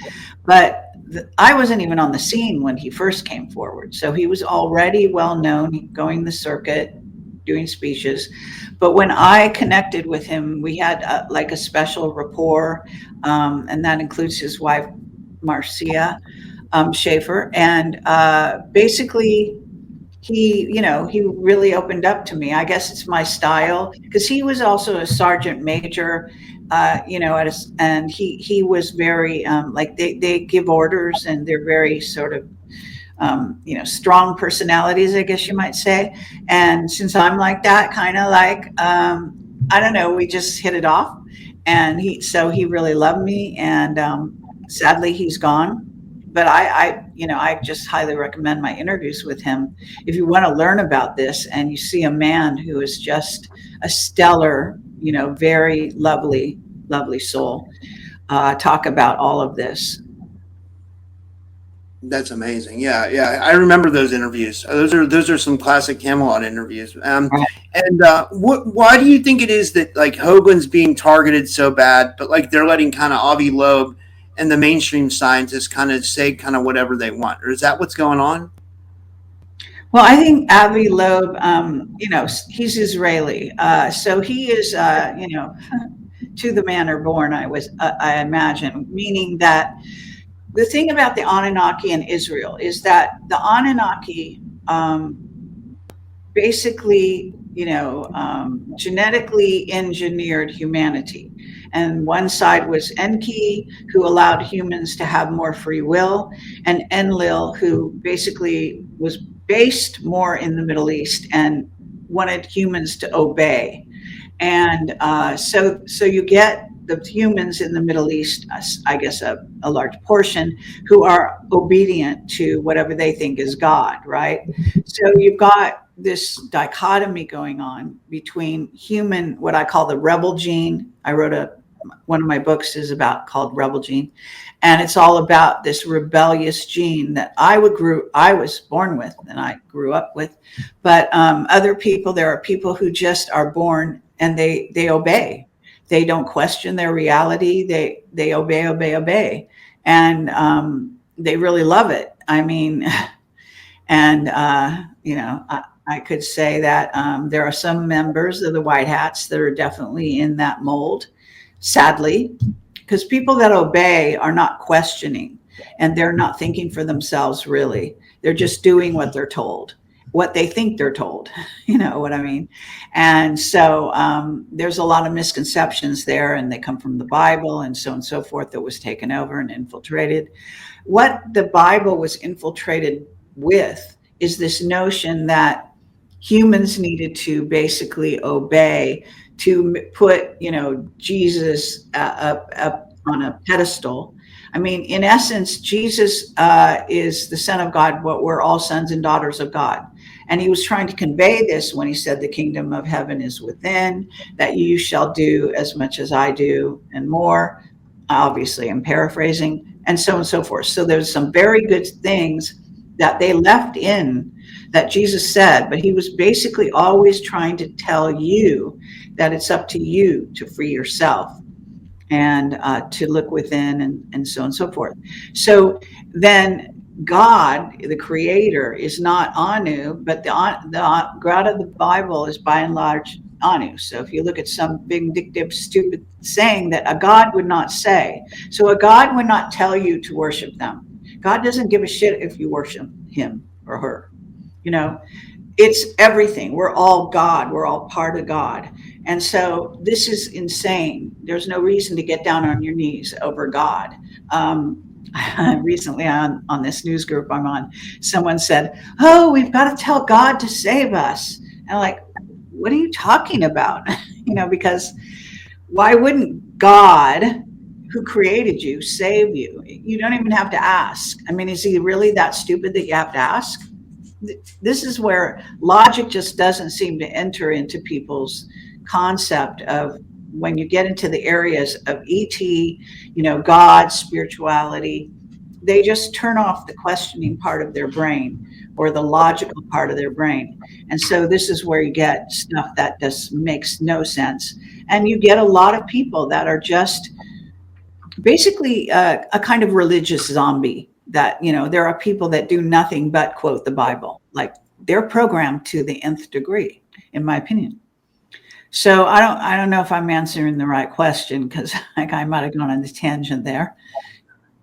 But I wasn't even on the scene when he first came forward. So he was already well known, going the circuit, doing speeches. But when I connected with him, we had a special rapport, and that includes his wife, Marcia Schaefer. And basically, he really opened up to me. I guess it's my style, because he was also a sergeant major, and he was very they give orders, and they're very sort of strong personalities, I guess you might say. And since I'm like that, kind of I don't know, we just hit it off, and he really loved me. And sadly, he's gone. But I just highly recommend my interviews with him. If you want to learn about this and you see a man who is just a stellar, very lovely, lovely soul, talk about all of this. That's amazing. Yeah, yeah. I remember those interviews. Those are some classic Camelot interviews. And why do you think it is that Hoagland's being targeted so bad, but they're letting kind of Avi Loeb and the mainstream scientists kind of say kind of whatever they want? Or is that what's going on? Well, I think Avi Loeb, he's Israeli, so he is, to the manner born. I imagine, meaning that the thing about the Anunnaki in Israel is that the Anunnaki basically, genetically engineered humanity. And one side was Enki, who allowed humans to have more free will, and Enlil, who basically was based more in the Middle East and wanted humans to obey. And so you get the humans in the Middle East, I guess a large portion, who are obedient to whatever they think is God, right? So you've got this dichotomy going on between human, what I call the rebel gene. I wrote one of my books is called Rebel Gene, and it's all about this rebellious gene that I was born with and I grew up with. But there are people who just are born and they obey. They don't question their reality. They obey, and they really love it. I mean, and I could say that there are some members of the White Hats that are definitely in that mold, sadly, because people that obey are not questioning, and they're not thinking for themselves, really. They're just doing what they're told, what they think they're told. You know what I mean? And so there's a lot of misconceptions there, and they come from the Bible and so on and so forth, that was taken over and infiltrated. What the Bible was infiltrated with is this notion that humans needed to basically obey to put, Jesus up on a pedestal. I mean, in essence, Jesus is the Son of God, but we're all sons and daughters of God. And he was trying to convey this when he said, the kingdom of heaven is within, that you shall do as much as I do and more. Obviously, I'm paraphrasing, and so on and so forth. So there's some very good things that they left in that Jesus said, but he was basically always trying to tell you that it's up to you to free yourself and to look within, and so on and so forth. So then God, the creator, is not Anu, but the God of the Bible is by and large Anu. So if you look at some vindictive, stupid saying that a God would not say, so a God would not tell you to worship them, God doesn't give a shit if you worship him or her. You know, it's everything. We're all God. We're all part of God. And so this is insane. There's no reason to get down on your knees over God. Um, Recently on this news group I'm on, someone said, "Oh, we've got to tell God to save us." And I'm like, what are you talking about? Because why wouldn't God, who created you, save you? You don't even have to ask. I mean, is he really that stupid that you have to ask? This is where logic just doesn't seem to enter into people's concept of when you get into the areas of ET, God, spirituality, they just turn off the questioning part of their brain or the logical part of their brain. And so this is where you get stuff that just makes no sense. And you get a lot of people that are just basically a kind of religious zombie that, there are people that do nothing but quote the Bible. Like they're programmed to the nth degree, in my opinion. So I don't know if I'm answering the right question because I might have gone on a tangent there.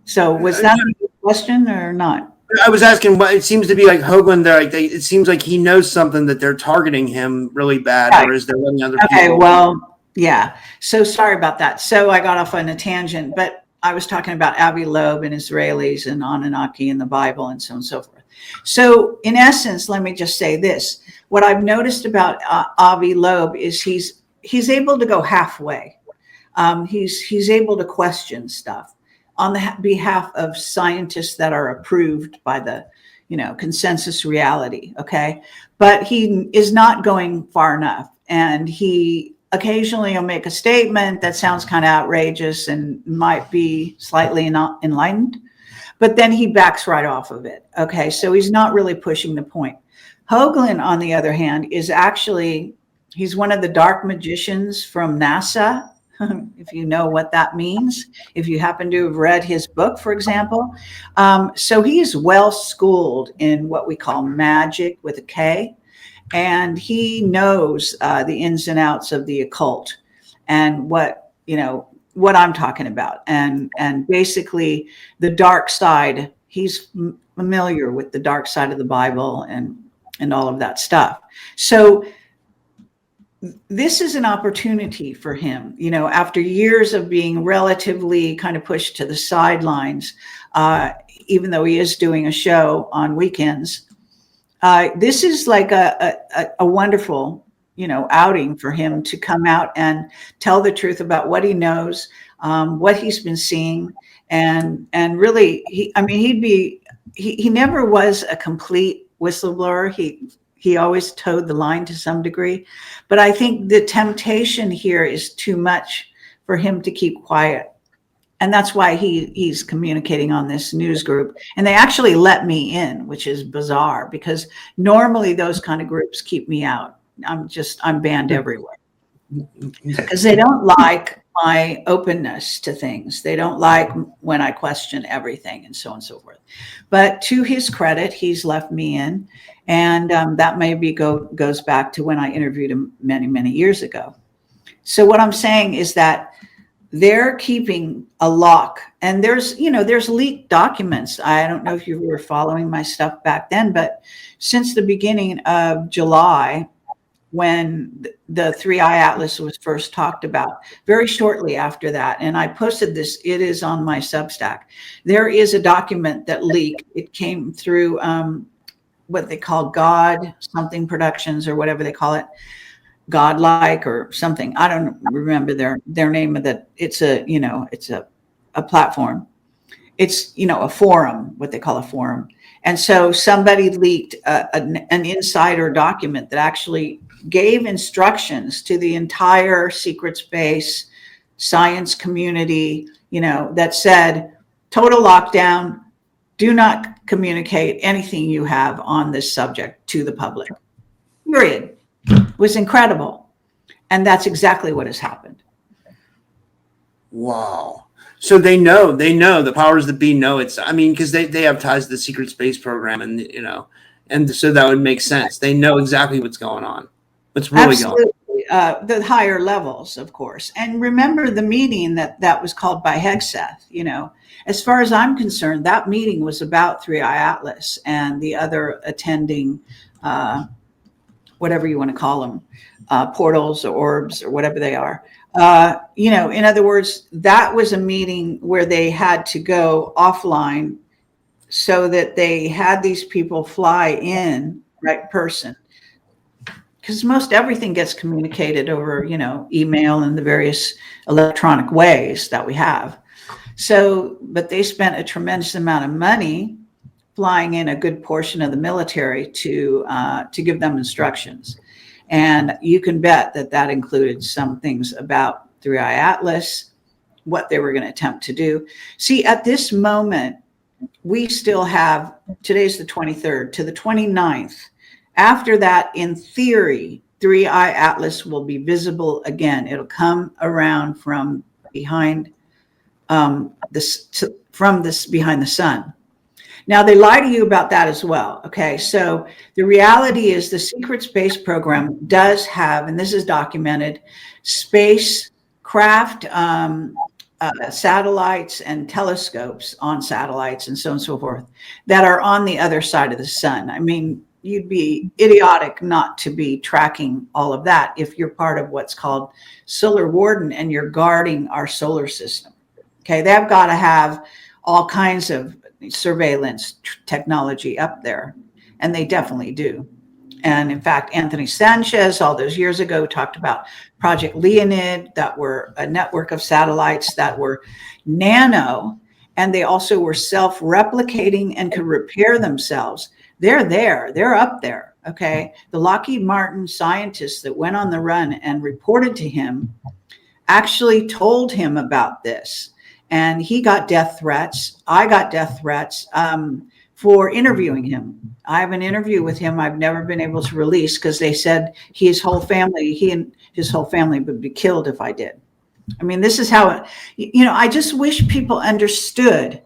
So was that a question or not? I was asking, but it seems to be like Hoagland. It seems like he knows something that they're targeting him really bad, Right. or is there any other people? Okay, well, yeah. So sorry about that. So I got off on a tangent, but I was talking about Avi Loeb and Israelis and Anunnaki and the Bible and so on and so forth. So in essence, let me just say this. What I've noticed about Avi Loeb is he's able to go halfway. He's able to question stuff on the behalf of scientists that are approved by the, consensus reality. Okay. But he is not going far enough. And he occasionally will make a statement that sounds kind of outrageous and might be slightly not enlightened, but then he backs right off of it. Okay. So he's not really pushing the point. Hoagland, on the other hand, he's one of the dark magicians from NASA. If you know what that means, if you happen to have read his book, for example. So he is well schooled in what we call magic with a K, and he knows the ins and outs of the occult and what I'm talking about. And basically the dark side, he's familiar with the dark side of the Bible and all of that stuff. So this is an opportunity for him, after years of being relatively kind of pushed to the sidelines, even though he is doing a show on weekends. This is like a wonderful, outing for him to come out and tell the truth about what he knows, what he's been seeing. And really, he never was a complete whistleblower. He always towed the line to some degree. But I think the temptation here is too much for him to keep quiet. And that's why he's communicating on this news group. And they actually let me in, which is bizarre because normally those kind of groups keep me out. I'm banned everywhere because they don't like my openness to things. They don't like when I question everything and so on and so forth. But to his credit, he's left me in. And that maybe goes back to when I interviewed him many, many years ago. So what I'm saying is that they're keeping a lock, and there's leaked documents. I don't know if you were following my stuff back then, but since the beginning of July, when the 3-Eye Atlas was first talked about, very shortly after that, and I posted this, it is on my Substack. There is a document that leaked. It came through what they call God something productions or whatever they call it, Godlike or something. I don't remember their name of that. It's a platform. It's a forum, what they call a forum. And so somebody leaked an insider document that actually gave instructions to the entire secret space science community, that said total lockdown. Do not communicate anything you have on this subject to the public. Period. It was incredible. And that's exactly what has happened. Wow. So they know the powers that be know because they have ties to the secret space program and so that would make sense. They know exactly what's going on. What's really going on. the higher levels, of course. And remember the meeting that was called by Hegseth, as far as I'm concerned, that meeting was about Three Eye Atlas and the other attending, whatever you want to call them, portals or orbs or whatever they are. In other words, that was a meeting where they had to go offline so that they had these people fly in right person. Because most everything gets communicated over, email and the various electronic ways that we have. So, but they spent a tremendous amount of money flying in a good portion of the military to give them instructions. And you can bet that included some things about Three Eye Atlas, what they were going to attempt to do. See, at this moment, we still have, today's the 23rd to the 29th. After that, in theory, Three Eye Atlas will be visible again. It'll come around from behind behind the sun. Now, they lie to you about that as well. Okay, so the reality is the secret space program does have, and this is documented, spacecraft, satellites and telescopes on satellites and so on and so forth that are on the other side of the sun. I mean, you'd be idiotic not to be tracking all of that if you're part of what's called Solar Warden and you're guarding our solar system. Okay, they've got to have all kinds of surveillance technology up there, and they definitely do. And in fact, Anthony Sanchez, all those years ago, talked about Project Leonid, that were a network of satellites that were nano, and they also were self-replicating and could repair themselves. They're there, they're up there, okay? The Lockheed Martin scientists that went on the run and reported to him actually told him about this. And he got death threats. I got death threats for interviewing him. I have an interview with him I've never been able to release because they said he and his whole family would be killed if I did. I mean, this is how, I just wish people understood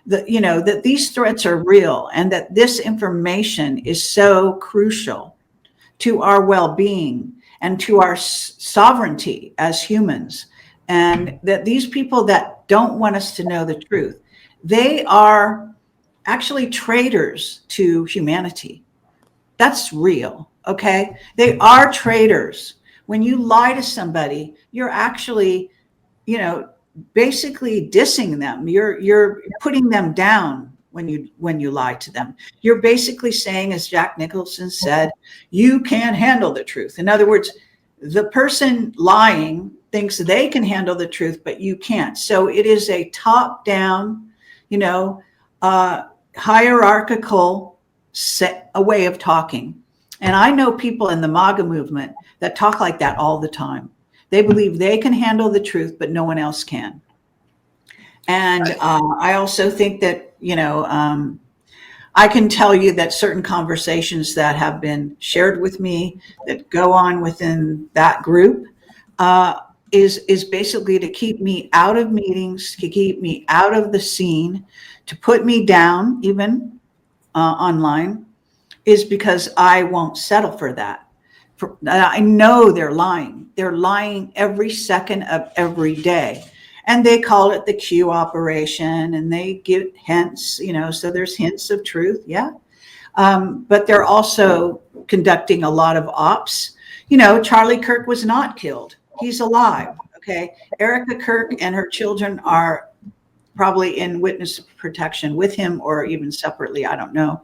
that, that these threats are real and that this information is so crucial to our well-being and to our sovereignty as humans. And that these people that don't want us to know the truth, they are actually traitors to humanity. That's real, okay? They are traitors. When you lie to somebody, you're actually, basically dissing them. You're putting them down when you lie to them. You're basically saying, as Jack Nicholson said, you can't handle the truth. In other words, the person lying thinks they can handle the truth, but you can't. So it is a top-down, hierarchical a way of talking. And I know people in the MAGA movement that talk like that all the time. They believe they can handle the truth, but no one else can. And I also think that, I can tell you that certain conversations that have been shared with me that go on within that group is basically to keep me out of meetings, to keep me out of the scene, to put me down even online, is because I won't settle for that. I know they're lying. They're lying every second of every day. And they call it the Q operation, and they give hints, so there's hints of truth. Yeah. But they're also conducting a lot of ops. Charlie Kirk was not killed. He's alive. Okay. Erica Kirk and her children are probably in witness protection with him or even separately. I don't know.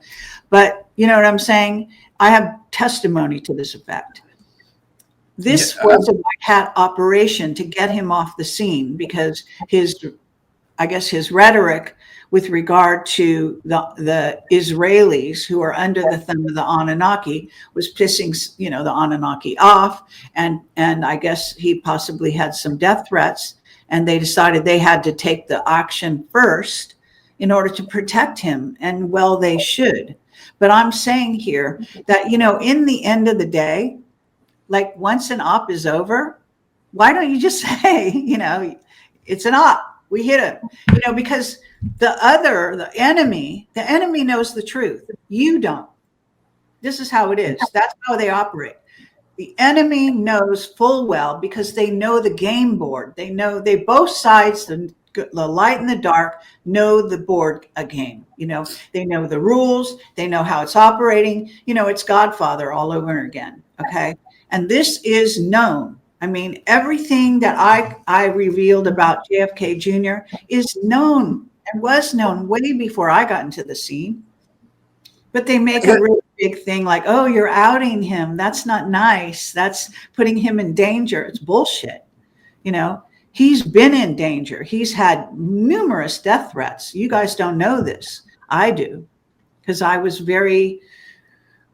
But you know what I'm saying? I have testimony to this effect. This was a white hat operation to get him off the scene because his rhetoric with regard to the Israelis who are under the thumb of the Anunnaki was pissing, the Anunnaki off. And I guess he possibly had some death threats, and they decided they had to take the action first in order to protect him. And well, they should. But I'm saying here that, in the end of the day, like once an op is over, why don't you just say, it's an op, we hit him, because the enemy knows the truth. You don't. This is how it is. That's how they operate. The enemy knows full well, because they know the game board. They both sides, the light and the dark, know the board a game. They know the rules. They know how it's operating. It's Godfather all over again. Okay. And this is known. I mean, everything that I revealed about JFK Jr. is known and was known way before I got into the scene. But they make a really big thing like, oh, you're outing him. That's not nice. That's putting him in danger. It's bullshit. He's been in danger. He's had numerous death threats. You guys don't know this. I do, because I was very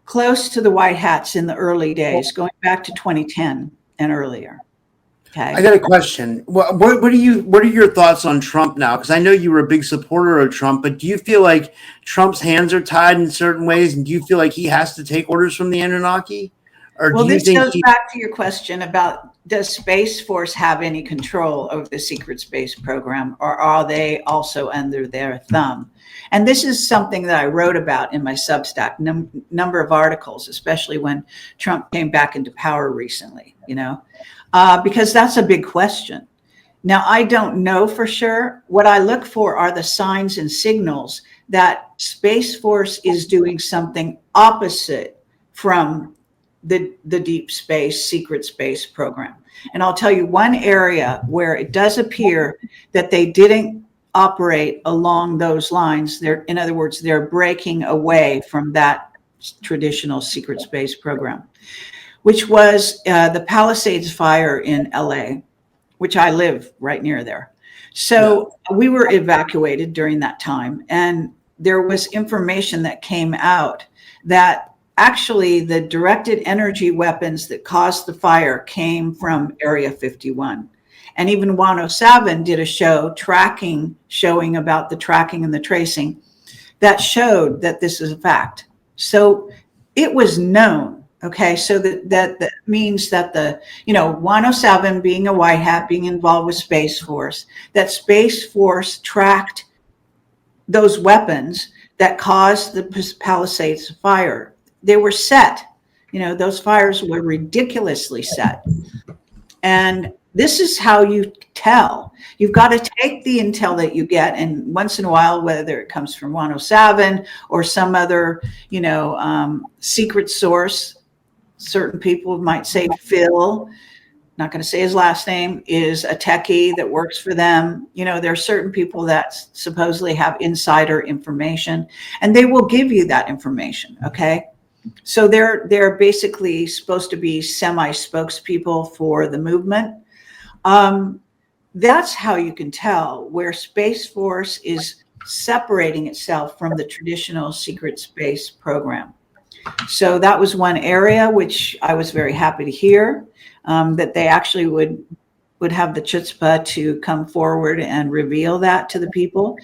close to the White Hats in the early days, going back to 2010 and earlier. Okay. I got a question. What are your thoughts on Trump now? Because I know you were a big supporter of Trump, but do you feel like Trump's hands are tied in certain ways, and do you feel like he has to take orders from the Anunnaki? Well, this goes back to your question about, does Space Force have any control over the secret space program, or are they also under their thumb? And this is something that I wrote about in my Substack, number of articles, especially when Trump came back into power recently, because that's a big question. Now, I don't know for sure. What I look for are the signs and signals that Space Force is doing something opposite from the deep space, secret space program. And I'll tell you one area where it does appear that they didn't operate along those lines. In other words, they're breaking away from that traditional secret space program, which was the Palisades fire in LA, which I live right near there. So we were evacuated during that time. And there was information that came out that actually the directed energy weapons that caused the fire came from Area 51. And even 107 did a show showing about the tracking and the tracing that showed that this is a fact. So it was known. Okay, so that means that 107 being a white hat, being involved with Space Force, that Space Force tracked those weapons that caused the Palisades fire. They were set. Those fires were ridiculously set. And this is how you tell. You've got to take the intel that you get, and once in a while, whether it comes from 107 or some other, secret source. Certain people might say Phil, not going to say his last name, is a techie that works for them. There are certain people that supposedly have insider information, and they will give you that information. Okay. So they're basically supposed to be semi-spokespeople for the movement. That's how you can tell where Space Force is separating itself from the traditional secret space program. So that was one area which I was very happy to hear, that they actually would have the chutzpah to come forward and reveal that to the people.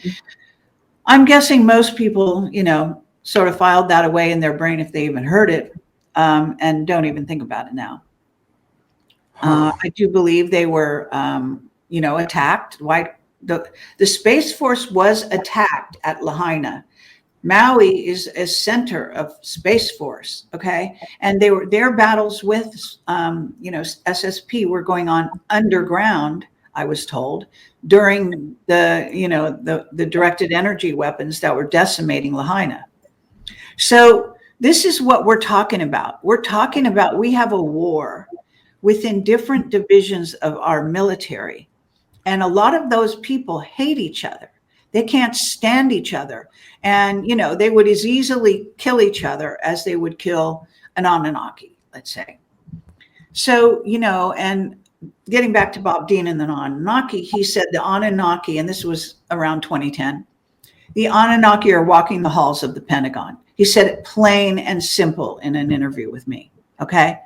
I'm guessing most people, sort of filed that away in their brain if they even heard it, and don't even think about it now. I do believe they were, attacked. The Space Force was attacked at Lahaina. Maui is a center of Space Force, okay? And their battles with, SSP were going on underground, I was told, during the directed energy weapons that were decimating Lahaina. So this is what we're talking about. We're talking about, we have a war within different divisions of our military. And a lot of those people hate each other. They can't stand each other. And, they would as easily kill each other as they would kill an Anunnaki, let's say. So, and getting back to Bob Dean and the Anunnaki, he said the Anunnaki, and this was around 2010, the Anunnaki are walking the halls of the Pentagon. He said it plain and simple in an interview with me, okay?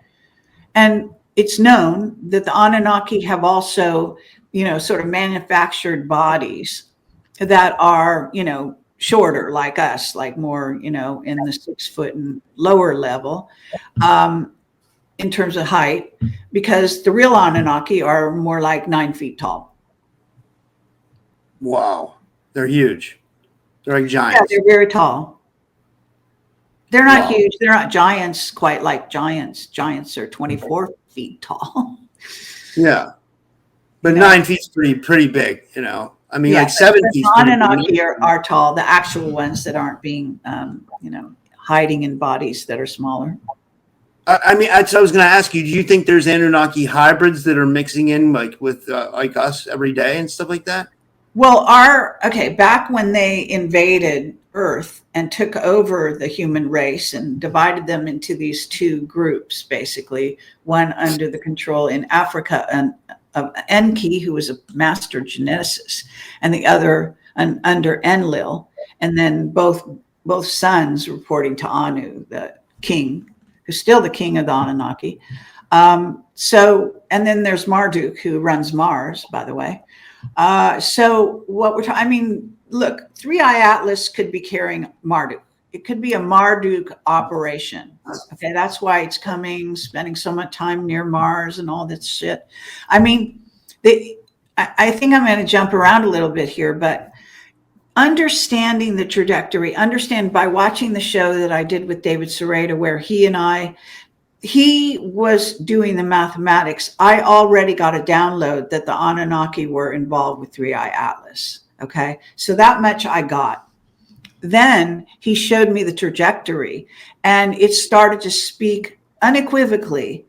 And it's known that the Anunnaki have also, sort of manufactured bodies that are, shorter like us, like more, in the 6 foot and lower level in terms of height, because the real Anunnaki are more like 9 feet tall. Wow. They're huge. They're like giants. Yeah, they're very tall. They're not huge. They're not giants quite like giants. Giants are 24 feet tall. Yeah. But 9 feet's pretty big, I mean, like 7 feet's The pretty Anunnaki big. are tall, the actual ones that aren't being, hiding in bodies that are smaller. I mean, I was going to ask you, do you think there's Anunnaki hybrids that are mixing in like with like us every day and stuff like that? Well, back when they invaded Earth and took over the human race and divided them into these two groups, basically, one under the control in Africa of Enki, who was a master geneticist, and the other under Enlil, and then both sons reporting to Anu, the king, who's still the king of the Anunnaki. And then there's Marduk, who runs Mars, by the way. So what we're talking, I mean, look, 3i Atlas could be carrying Marduk. It could be a Marduk operation. Okay, that's why it's coming, spending so much time near Mars and all that shit. I mean, I think I'm going to jump around a little bit here, but understanding the trajectory, understand by watching the show that I did with David Sereda, where he was doing the mathematics. I already got a download that the Anunnaki were involved with 3i Atlas. Okay, so that much I got. Then he showed me the trajectory, and it started to speak unequivocally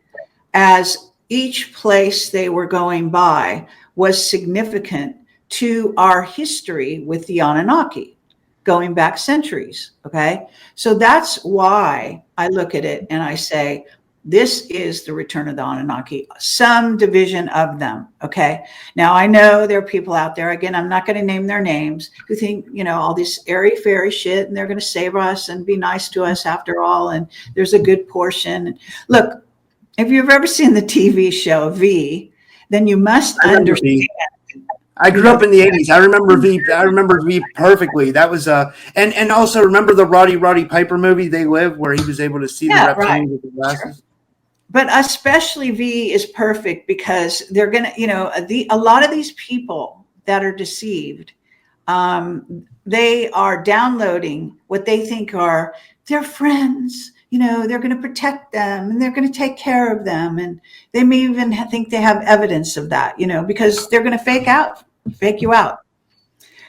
as each place they were going by was significant to our history with the Anunnaki going back centuries. Okay, so that's why I look at it and I say, this is the return of the Anunnaki, some division of them. Okay. Now I know there are people out there, again, I'm not going to name their names, who think, all this airy fairy shit and they're going to save us and be nice to us after all. And there's a good portion. Look, if you've ever seen the TV show V, then you must understand. I grew up in the 80s. I remember V perfectly. That was and also remember the Roddy Piper movie, They Live, where he was able to see the reptilians with the glasses. But especially V is perfect because they're going to, a lot of these people that are deceived, they are downloading what they think are their friends. They're going to protect them and they're going to take care of them. And they may even think they have evidence of that, because they're going to fake you out.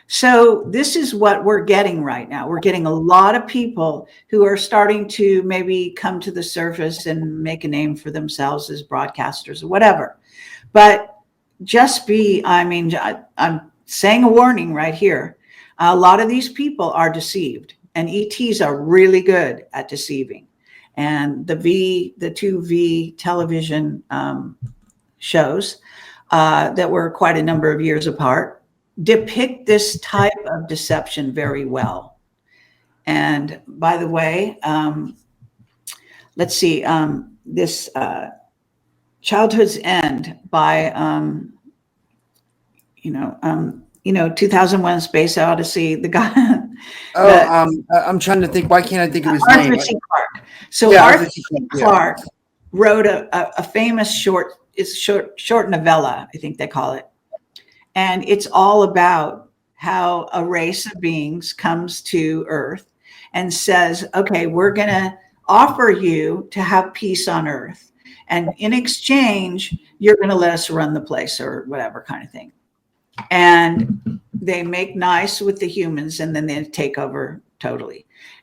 So this is what we're getting right now. We're getting a lot of people who are starting to maybe come to the surface and make a name for themselves as broadcasters or whatever. But I'm saying a warning right here. A lot of these people are deceived, and ETs are really good at deceiving. And the two V television shows that were quite a number of years apart depict this type of deception very well. And by the way, let's see, this Childhood's End by 2001: Space Odyssey, the guy. I'm trying to think. Why can't I think of his name? Arthur C. Clarke. So Arthur C. Clarke wrote a famous short novella, I think they call it. And it's all about how a race of beings comes to Earth and says, okay, we're going to offer you to have peace on Earth. And in exchange, you're going to let us run the place or whatever kind of thing. And they make nice with the humans and then they take over totally.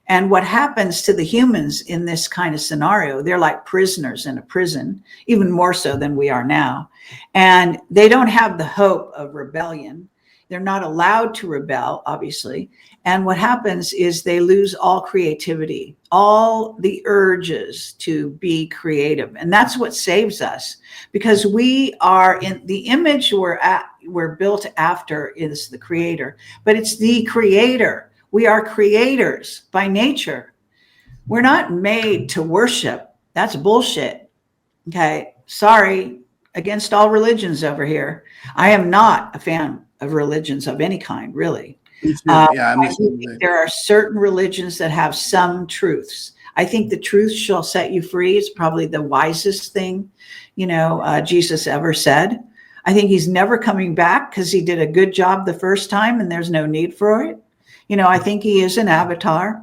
And what happens to the humans in this kind of scenario, they're like prisoners in a prison, even more so than we are now. And they don't have the hope of rebellion. They're not allowed to rebel, obviously. And what happens is they lose all creativity, all the urges to be creative. And that's what saves us, because we are in the image we're built after is the creator, but it's the creator. We are creators by nature. We're not made to worship. That's bullshit. Okay. Sorry, against all religions over here. I am not a fan of religions of any kind, really. Yeah, I think there are certain religions that have some truths. I think the truth shall set you free is probably the wisest thing, Jesus ever said. I think he's never coming back because he did a good job the first time and there's no need for it. I think he is an avatar.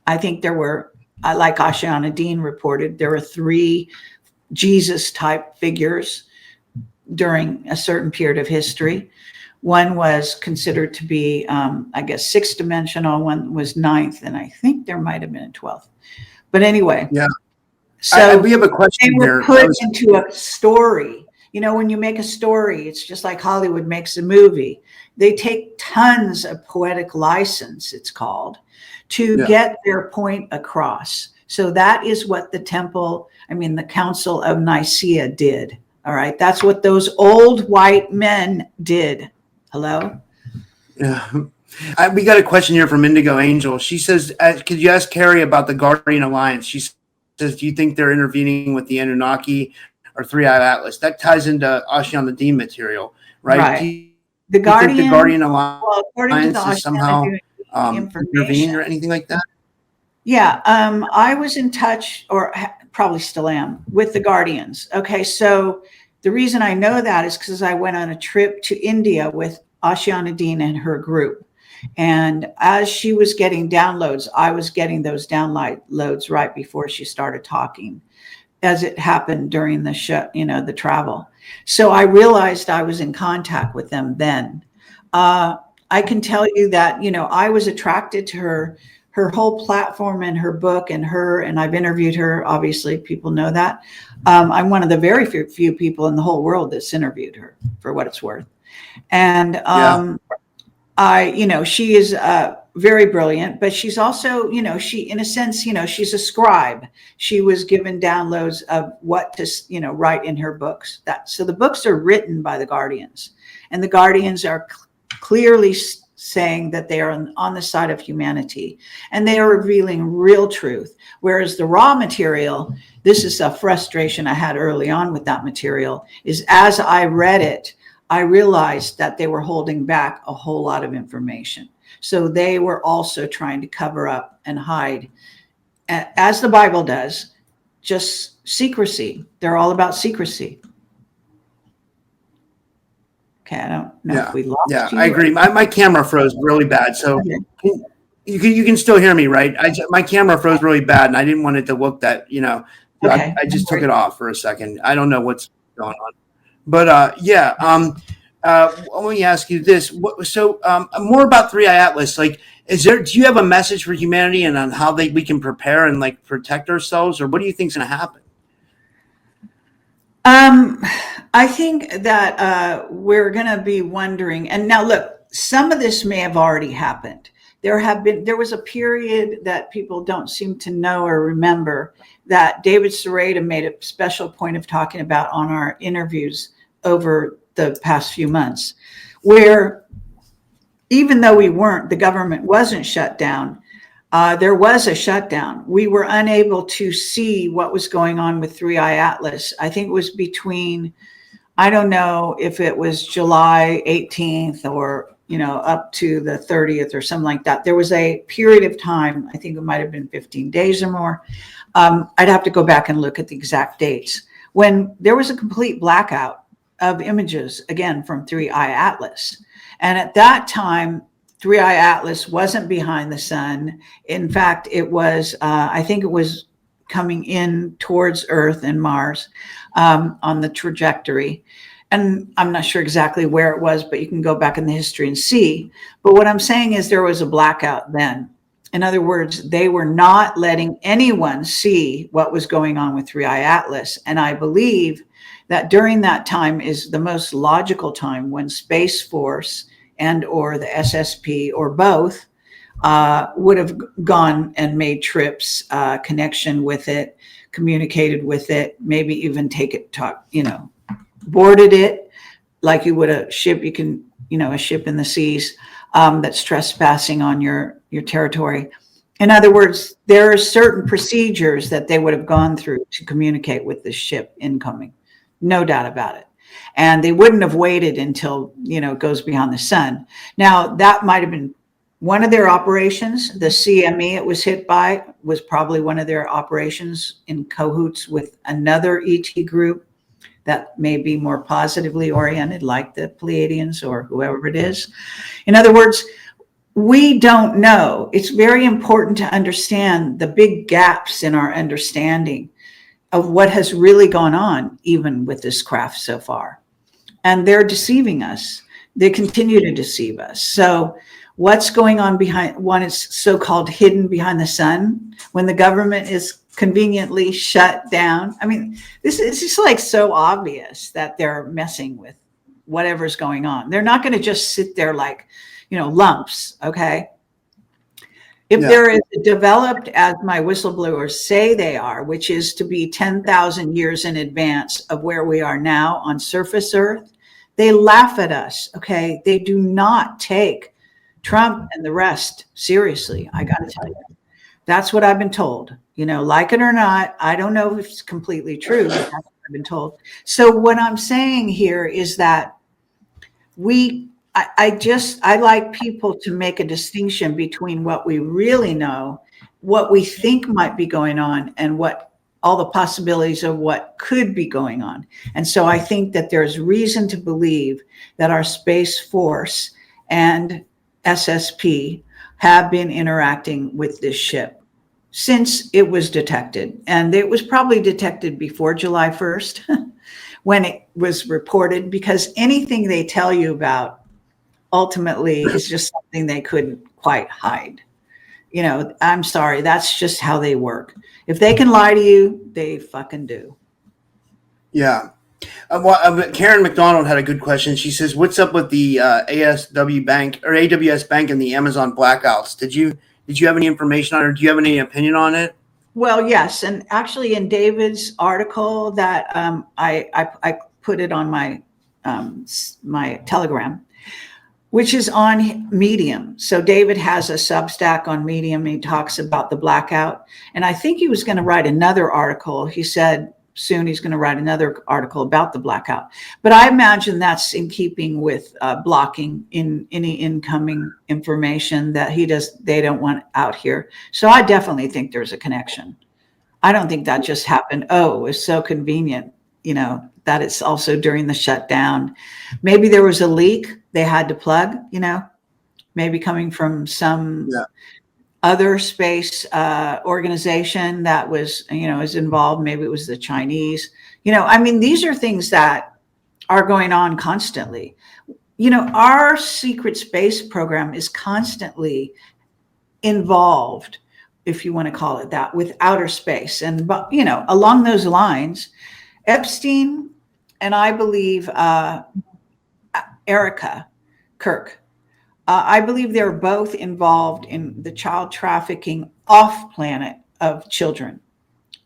I think there were like Ashiana Dean reported, there were 3 Jesus type figures during a certain period of history. One was considered to be, I guess, 6th dimensional. One was 9th, and I think there might have been a 12th. But anyway, Yeah. so we have a question they were here. put into a story. You know, when you make a story, it's just like Hollywood makes a movie. They take tons of poetic license, it's called, to get their point across. So that is what the Council of Nicaea did. All right. That's what those old white men did. Hello? Yeah. We got a question here from Indigo Angel. She says, could you ask Kerry about the Guardian Alliance? She says, do you think they're intervening with the Anunnaki or Three-Eyed Atlas? That ties into Ashiana Dean material, right? Right. Do you The Guardian, think the Guardian Alliance according to the is somehow information, intervened or anything like that? Yeah, I was in touch, or probably still am, with the Guardians. Okay, so the reason I know that is because I went on a trip to India with Ashiana Dean and her group. And as she was getting downloads, I was getting those downloads right before she started talking, as it happened during the show, the travel. So I realized I was in contact with them then. I can tell you that, I was attracted to her whole platform and her book and I've interviewed her. Obviously, people know that. I'm one of the very few people in the whole world that's interviewed her, for what it's worth. And she is very brilliant, but she's also, she, in a sense, she's a scribe. She was given downloads of what to, write in her books. So the books are written by the Guardians, and the Guardians are clearly saying that they are on the side of humanity, and they are revealing real truth. Whereas the raw material, this is a frustration I had early on with that material, is as I read it, I realized that they were holding back a whole lot of information. So they were also trying to cover up and hide, as the Bible does, just secrecy. They're all about secrecy. Okay, I don't know if we lost you. Yeah, I agree. My camera froze really bad. So you can still hear me, right? My camera froze really bad, and I didn't want it to look that, Okay. I just took it off for a second. I don't know what's going on. But let me ask you this. More about Three-Eye Atlas. Like, do you have a message for humanity and on how we can prepare and like protect ourselves, or what do you think is going to happen? I think that we're going to be wondering, and now look, some of this may have already happened. There was a period that people don't seem to know or remember that David Sereda made a special point of talking about on our interviews over the past few months, where even though the government wasn't shut down, there was a shutdown. We were unable to see what was going on with Three-Eye Atlas. I think it was between, I don't know if it was July 18th or, up to the 30th or something like that. There was a period of time, I think it might have been 15 days or more. I'd have to go back and look at the exact dates, when there was a complete blackout of images, again, from Three-Eye Atlas. And at that time, Three-Eye Atlas wasn't behind the sun. In fact, it was, I think it was coming in towards Earth and Mars on the trajectory. And I'm not sure exactly where it was, but you can go back in the history and see. But what I'm saying is there was a blackout then. In other words, they were not letting anyone see what was going on with Three-Eye Atlas. And I believe that during that time is the most logical time when Space Force and or the SSP or both would have gone and made trips, connection with it, communicated with it, maybe even boarded it like you would a ship. You can, a ship in the seas that's trespassing on your territory. In other words, there are certain procedures that they would have gone through to communicate with the ship incoming. No doubt about it. And they wouldn't have waited until, it goes beyond the sun. Now, that might have been one of their operations. The CME it was hit by was probably one of their operations in cahoots with another ET group that may be more positively oriented, like the Pleiadians or whoever it is. In other words, we don't know. It's very important to understand the big gaps in our understanding of what has really gone on, even with this craft so far. And they're deceiving us. They continue to deceive us. So what's going on behind one is so-called hidden behind the sun when the government is conveniently shut down. I mean, this is just like so obvious that they're messing with whatever's going on. They're not going to just sit there like, lumps. Okay. If there is developed, as my whistleblowers say they are, which is to be 10,000 years in advance of where we are now on surface Earth, they laugh at us. Okay. They do not take Trump and the rest seriously. I got to tell you, that's what I've been told, like it or not. I don't know if it's completely true, but that's what I've been told. So what I'm saying here is that I like people to make a distinction between what we really know, what we think might be going on, and what all the possibilities of what could be going on. And so I think that there's reason to believe that our Space Force and SSP have been interacting with this ship since it was detected. And it was probably detected before July 1st when it was reported, because anything they tell you about ultimately is just something they couldn't quite hide. I'm sorry, that's just how they work. If they can lie to you, they fucking do. Yeah. Karen McDonald had a good question. She says, "What's up with the ASW Bank or AWS Bank and the Amazon blackouts? Did you have any information on it, or do you have any opinion on it?" Well, yes, and actually, in David's article that I put it on my my Telegram, which is on Medium. So David has a Substack on Medium. He talks about the blackout, and I think he was going to write another article. He said soon he's going to write another article about the blackout. But I imagine that's in keeping with blocking in any incoming information that they don't want out here. So I definitely think there's a connection. I don't think that just happened. Oh, it was so convenient, that it's also during the shutdown. Maybe there was a leak they had to plug, maybe coming from some other space organization that was, is involved. Maybe it was the Chinese. These are things that are going on constantly. Our secret space program is constantly involved, if you want to call it that, with outer space. And, along those lines, Epstein and I believe Erica Kirk, I believe they're both involved in the child trafficking off planet of children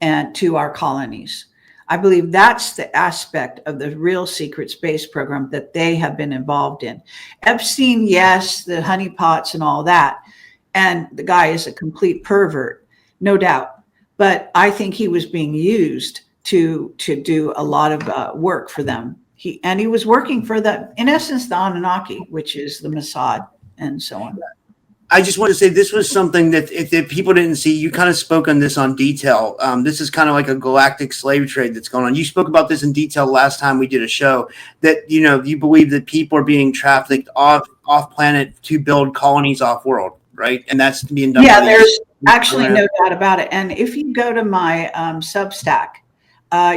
and to our colonies. I believe that's the aspect of the real secret space program that they have been involved in. Epstein, yes, the honeypots and all that. And the guy is a complete pervert, no doubt. But I think he was being used to do a lot of work for them. He was working for in essence, the Anunnaki, which is the Mossad and so on. I just want to say this was something that if people didn't see, you kind of spoke on this on detail. This is kind of like a galactic slave trade that's going on. You spoke about this in detail last time we did a show that, you believe that people are being trafficked off planet to build colonies off world, right? And that's being done. Yeah, there's actually no doubt about it. And if you go to my Substack,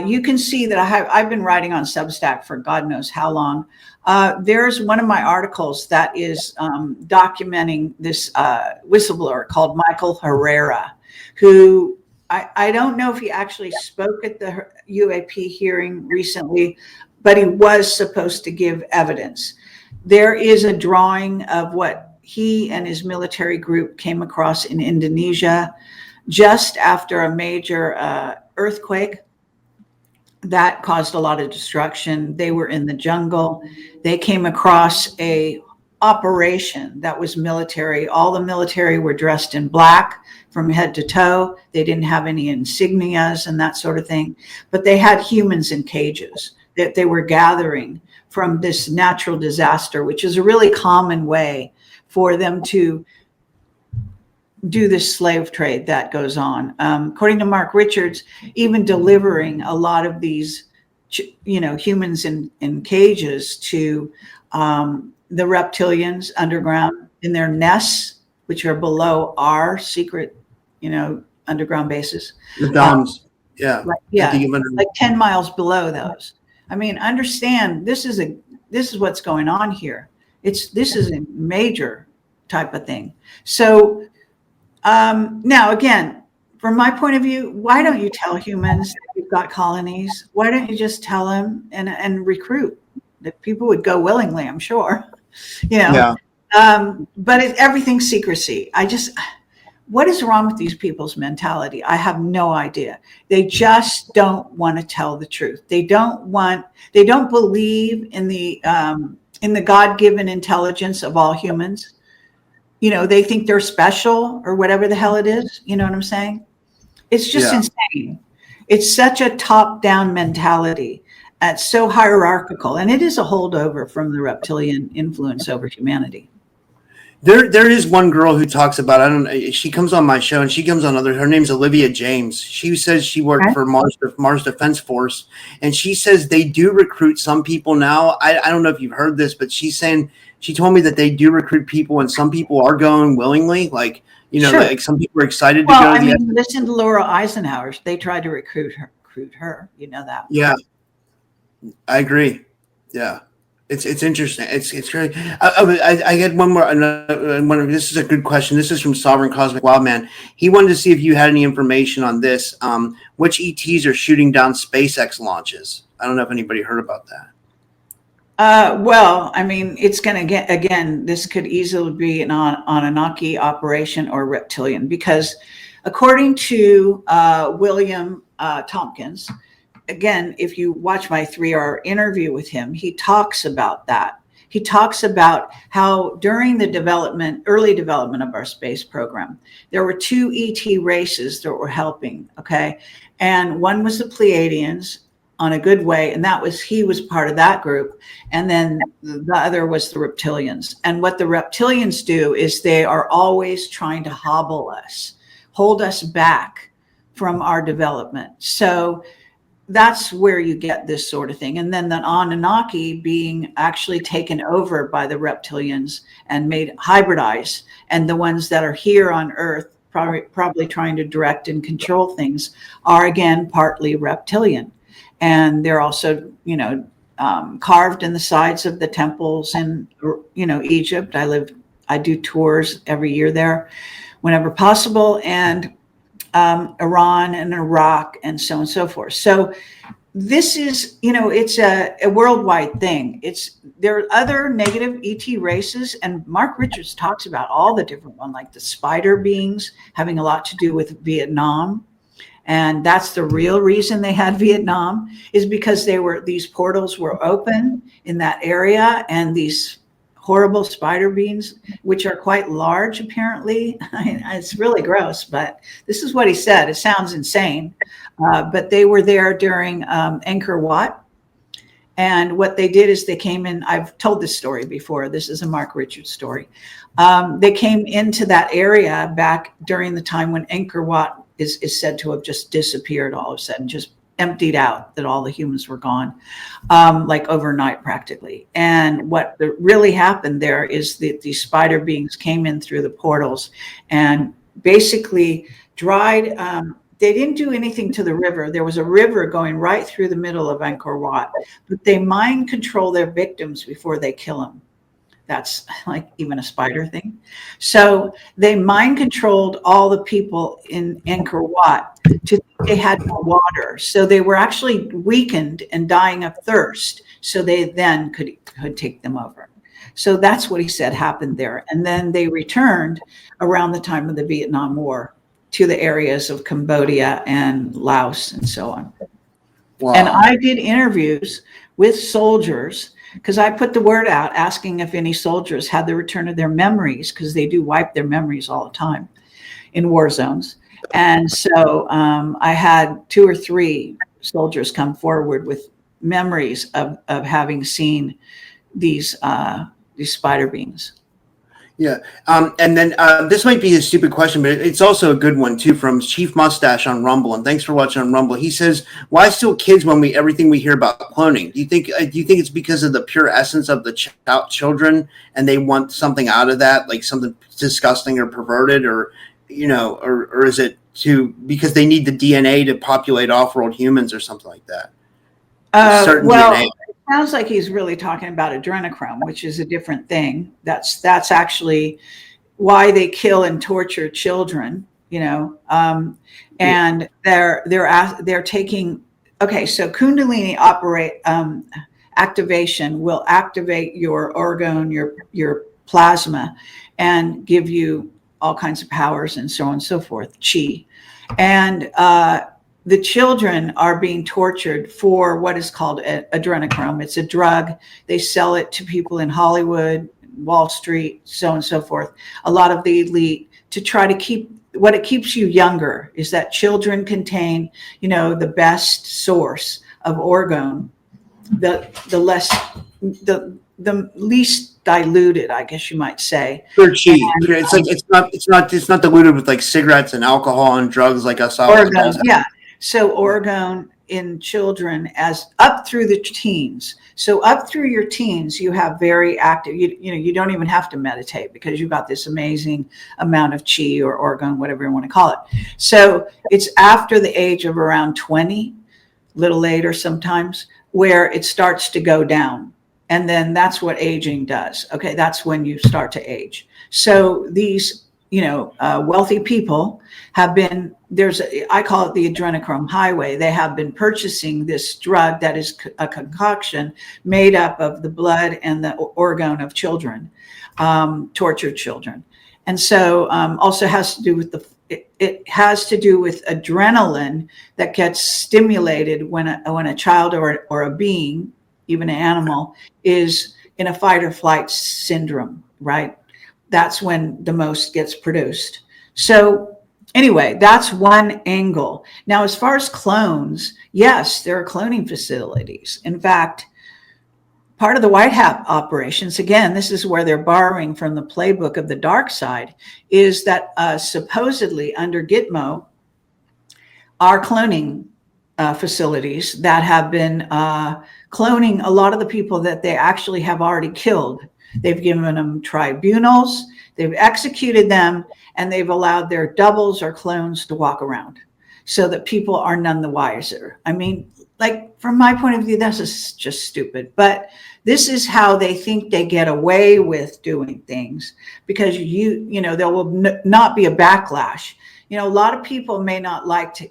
you can see that I've been writing on Substack for God knows how long. There's one of my articles that is documenting this whistleblower called Michael Herrera, who I don't know if he actually spoke at the UAP hearing recently, but he was supposed to give evidence. There is a drawing of what he and his military group came across in Indonesia just after a major earthquake that caused a lot of destruction. They were in the jungle. They came across a operation that was military. All the military were dressed in black from head to toe. They didn't have any insignias and that sort of thing, but they had humans in cages that they were gathering from this natural disaster, which is a really common way for them to do this slave trade that goes on. According to Mark Richards, even delivering a lot of these, humans in cages to the reptilians underground in their nests, which are below our secret, underground bases. The domes. Yeah. Like 10 miles below those. I mean, understand this is what's going on here. This is a major type of thing. So now again, from my point of view, why don't you tell humans that you've got colonies? Why don't you just tell them and recruit? That people would go willingly, I'm sure. Yeah. But everything's secrecy. What is wrong with these people's mentality? I have no idea. They just don't want to tell the truth. They don't believe in the God-given intelligence of all humans. They think they're special or whatever the hell it is. You know what I'm saying? It's just insane. It's such a top-down mentality. It's so hierarchical, and it is a holdover from the reptilian influence over humanity. There is one girl who talks about, she comes on my show and she comes on her name's Olivia James. She says she worked for Mars Defense Force, and she says they do recruit some people now. I don't know if you've heard this, but she told me that they do recruit people, and some people are going willingly. Like, Sure. Like some people are excited to go. Listen to Laura Eisenhower. They tried to recruit her. You know that. Yeah, I agree. Yeah. It's interesting. It's great. I had one more. This is a good question. This is from Sovereign Cosmic Wildman. He wanted to see if you had any information on this. Which ETs are shooting down SpaceX launches? I don't know if anybody heard about that. Well, I mean, it's going to get, again, this could easily be an Anunnaki operation or reptilian, because according to William Tompkins, again, if you watch my 3-hour interview with him, he talks about that. He talks about how during the early development of our space program, there were 2 ET races that were helping, okay? And one was the Pleiadians on a good way, and he was part of that group. And then the other was the reptilians. And what the reptilians do is they are always trying to hobble us, hold us back from our development. So that's where you get this sort of thing. And then the Anunnaki being actually taken over by the reptilians and made hybridized. And the ones that are here on Earth, probably trying to direct and control things, are again partly reptilian. And they're also, carved in the sides of the temples in, Egypt. I do tours every year there whenever possible. And Iran and Iraq and so on and so forth. So this is, it's a worldwide thing. There are other negative ET races, and Mark Richards talks about all the different ones, like the spider beings having a lot to do with Vietnam. And that's the real reason they had Vietnam, is because these portals were open in that area, and these horrible spider beings, which are quite large, apparently. It's really gross, but this is what he said. It sounds insane. But they were there during Angkor Wat. And what they did is they came in. I've told this story before. This is a Mark Richards story. They came into that area back during the time when Angkor Wat is said to have just disappeared all of a sudden, just emptied out, that all the humans were gone, like overnight practically. And what really happened there is that these spider beings came in through the portals and basically dried. They didn't do anything to the river. There was a river going right through the middle of Angkor Wat, but they mind control their victims before they kill them. That's like even a spider thing. So they mind controlled all the people in Angkor Wat to think they had more water. So they were actually weakened and dying of thirst. So they then could take them over. So that's what he said happened there. And then they returned around the time of the Vietnam War to the areas of Cambodia and Laos and so on. Wow. And I did interviews with soldiers, because I put the word out asking if any soldiers had the return of their memories, because they do wipe their memories all the time in war zones. And so I had 2 or 3 soldiers come forward with memories of having seen these spider beings. Yeah. And then this might be a stupid question, but it's also a good one too from Chief Mustache on Rumble. And thanks for watching on Rumble. He says, "Why still kids when everything we hear about cloning? Do you think it's because of the pure essence of the children, and they want something out of that, like something disgusting or perverted, or or is it because they need the DNA to populate off-world humans or something like that? Certain Well, DNA." it sounds like he's really talking about adrenochrome, which is a different thing. That's actually why they kill and torture children, and they're taking. Okay, so Kundalini activation will activate your orgone, your plasma, and give you all kinds of powers and so on and so forth, chi, and the children are being tortured for what is called adrenochrome. It's a drug. They sell it to people in Hollywood, Wall Street, so on and so forth. A lot of the elite, to try to what it keeps you younger is that children contain, the best source of orgone, the least diluted, I guess you might say. Pure chi. It's like it's not diluted with like cigarettes and alcohol and drugs like us all adults. Yeah. So orgone in children as up through the teens. So up through your teens, you have very active, you don't even have to meditate because you've got this amazing amount of chi or orgone, whatever you want to call it. So it's after the age of around 20, a little later sometimes, where it starts to go down. And then that's what aging does. Okay, that's when you start to age. So these, wealthy people have been, I call it the adrenochrome highway. They have been purchasing this drug that is a concoction made up of the blood and the orgone of children, tortured children. And so also has to do with it has to do with adrenaline that gets stimulated when a child or a being, even an animal, is in a fight or flight syndrome, right? That's when the most gets produced. So anyway, that's one angle. Now, as far as clones, yes, there are cloning facilities. In fact, part of the White Hat operations, again, this is where they're borrowing from the playbook of the dark side, is that supposedly under Gitmo are cloning facilities that have been cloning a lot of the people that they actually have already killed. They've given them tribunals, they've executed them, and they've allowed their doubles or clones to walk around so that people are none the wiser. I mean, like, from my point of view, this is just stupid. But this is how they think they get away with doing things, because there will not be a backlash. A lot of people may not like to,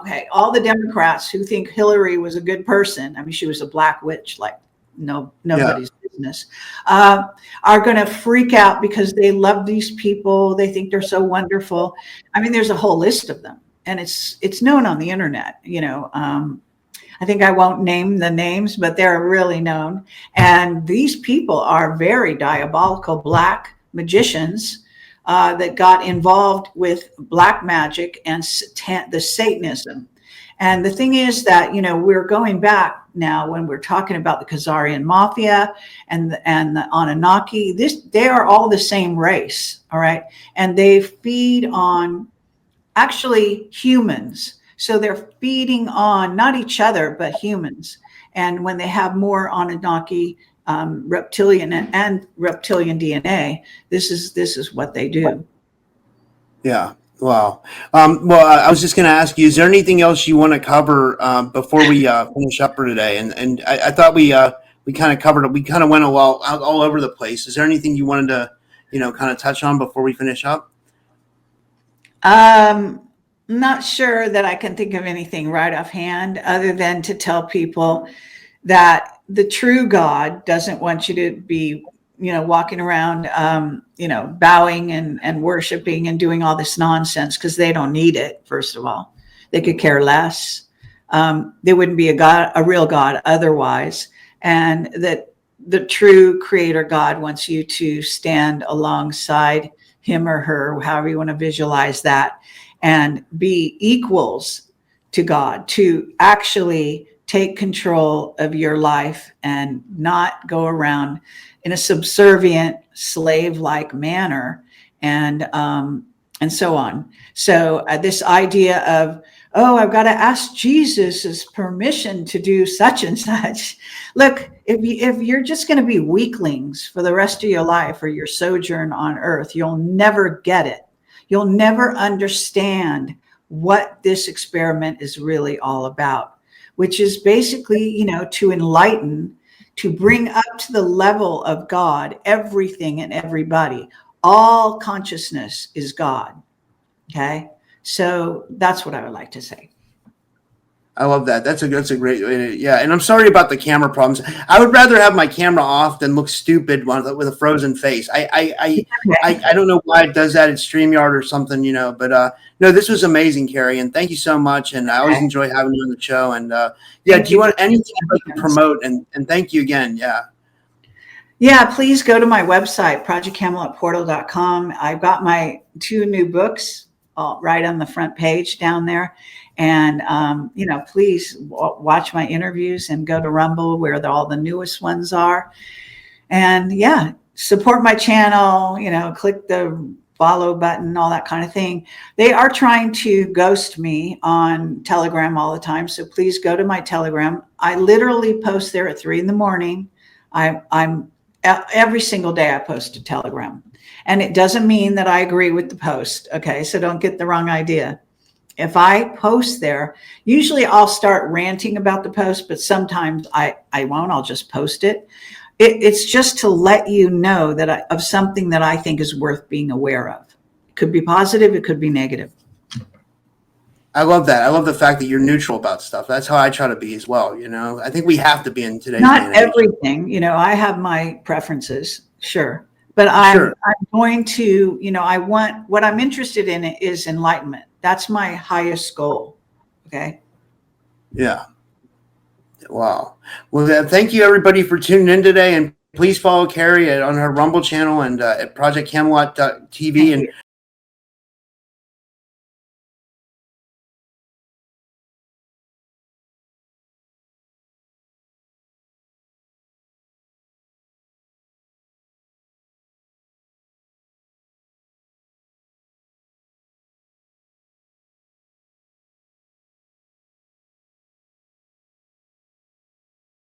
okay, all the Democrats who think Hillary was a good person, I mean, she was a black witch, like nobody's business, are going to freak out because they love these people. They think they're so wonderful. I mean, there's a whole list of them, and it's known on the internet. I think I won't name the names, but they're really known. And these people are very diabolical black magicians that got involved with black magic and the Satanism. And the thing is that, we're going back now when we're talking about the Khazarian mafia and the Anunnaki. They are all the same race, all right? And they feed on actually humans. So they're feeding on not each other, but humans. And when they have more Anunnaki, reptilian and reptilian DNA, this is what they do. Yeah. Wow. Well, I was just going to ask you, is there anything else you want to cover before we finish up for today? And I thought we kind of covered it. We kind of went all over the place. Is there anything you wanted to, kind of touch on before we finish up? Not sure that I can think of anything right offhand, other than to tell people that the true God doesn't want you to be, walking around, bowing and worshiping and doing all this nonsense, because they don't need it. First of all, they could care less. They wouldn't be a real God otherwise. And that the true creator God wants you to stand alongside him or her, however you want to visualize that, and be equals to God, to actually take control of your life and not go around in a subservient slave-like manner, and so on. So this idea of, oh, I've got to ask Jesus' permission to do such and such. Look, if you're just going to be weaklings for the rest of your life or your sojourn on earth, you'll never get it. You'll never understand what this experiment is really all about, which is basically, to enlighten, to bring up to the level of God everything and everybody. All consciousness is God. Okay. So that's what I would like to say. I love that. That's a great, yeah. And I'm sorry about the camera problems. I would rather have my camera off than look stupid with a frozen face. I don't know why it does that. It's StreamYard or something, but no, this was amazing, Kerry, and thank you so much. And I always enjoy having you on the show. And yeah, do you want anything you'd like to promote? And thank you again. Yeah. Yeah, please go to my website, projectcamelotportal.com. I've got my 2 new books right on the front page down there. And, please watch my interviews and go to Rumble where all the newest ones are. And yeah, support my channel, click the follow button, all that kind of thing. They are trying to ghost me on Telegram all the time. So please go to my Telegram. I literally post there at 3 a.m. I'm every single day I post a Telegram, and it doesn't mean that I agree with the post. Okay. So don't get the wrong idea. If I post there, usually I'll start ranting about the post, but sometimes I won't. I'll just post it. It's just to let you know that of something that I think is worth being aware of. It could be positive. It could be negative. I love that. I love the fact that you're neutral about stuff. That's how I try to be as well. I think we have to be in today's day and age. Not everything. I have my preferences, sure. But I'm going to, what I'm interested in is enlightenment. That's my highest goal. Okay. Yeah. Wow. Well, thank you everybody for tuning in today, and please follow Kerry on her Rumble channel and at Project Camelot TV and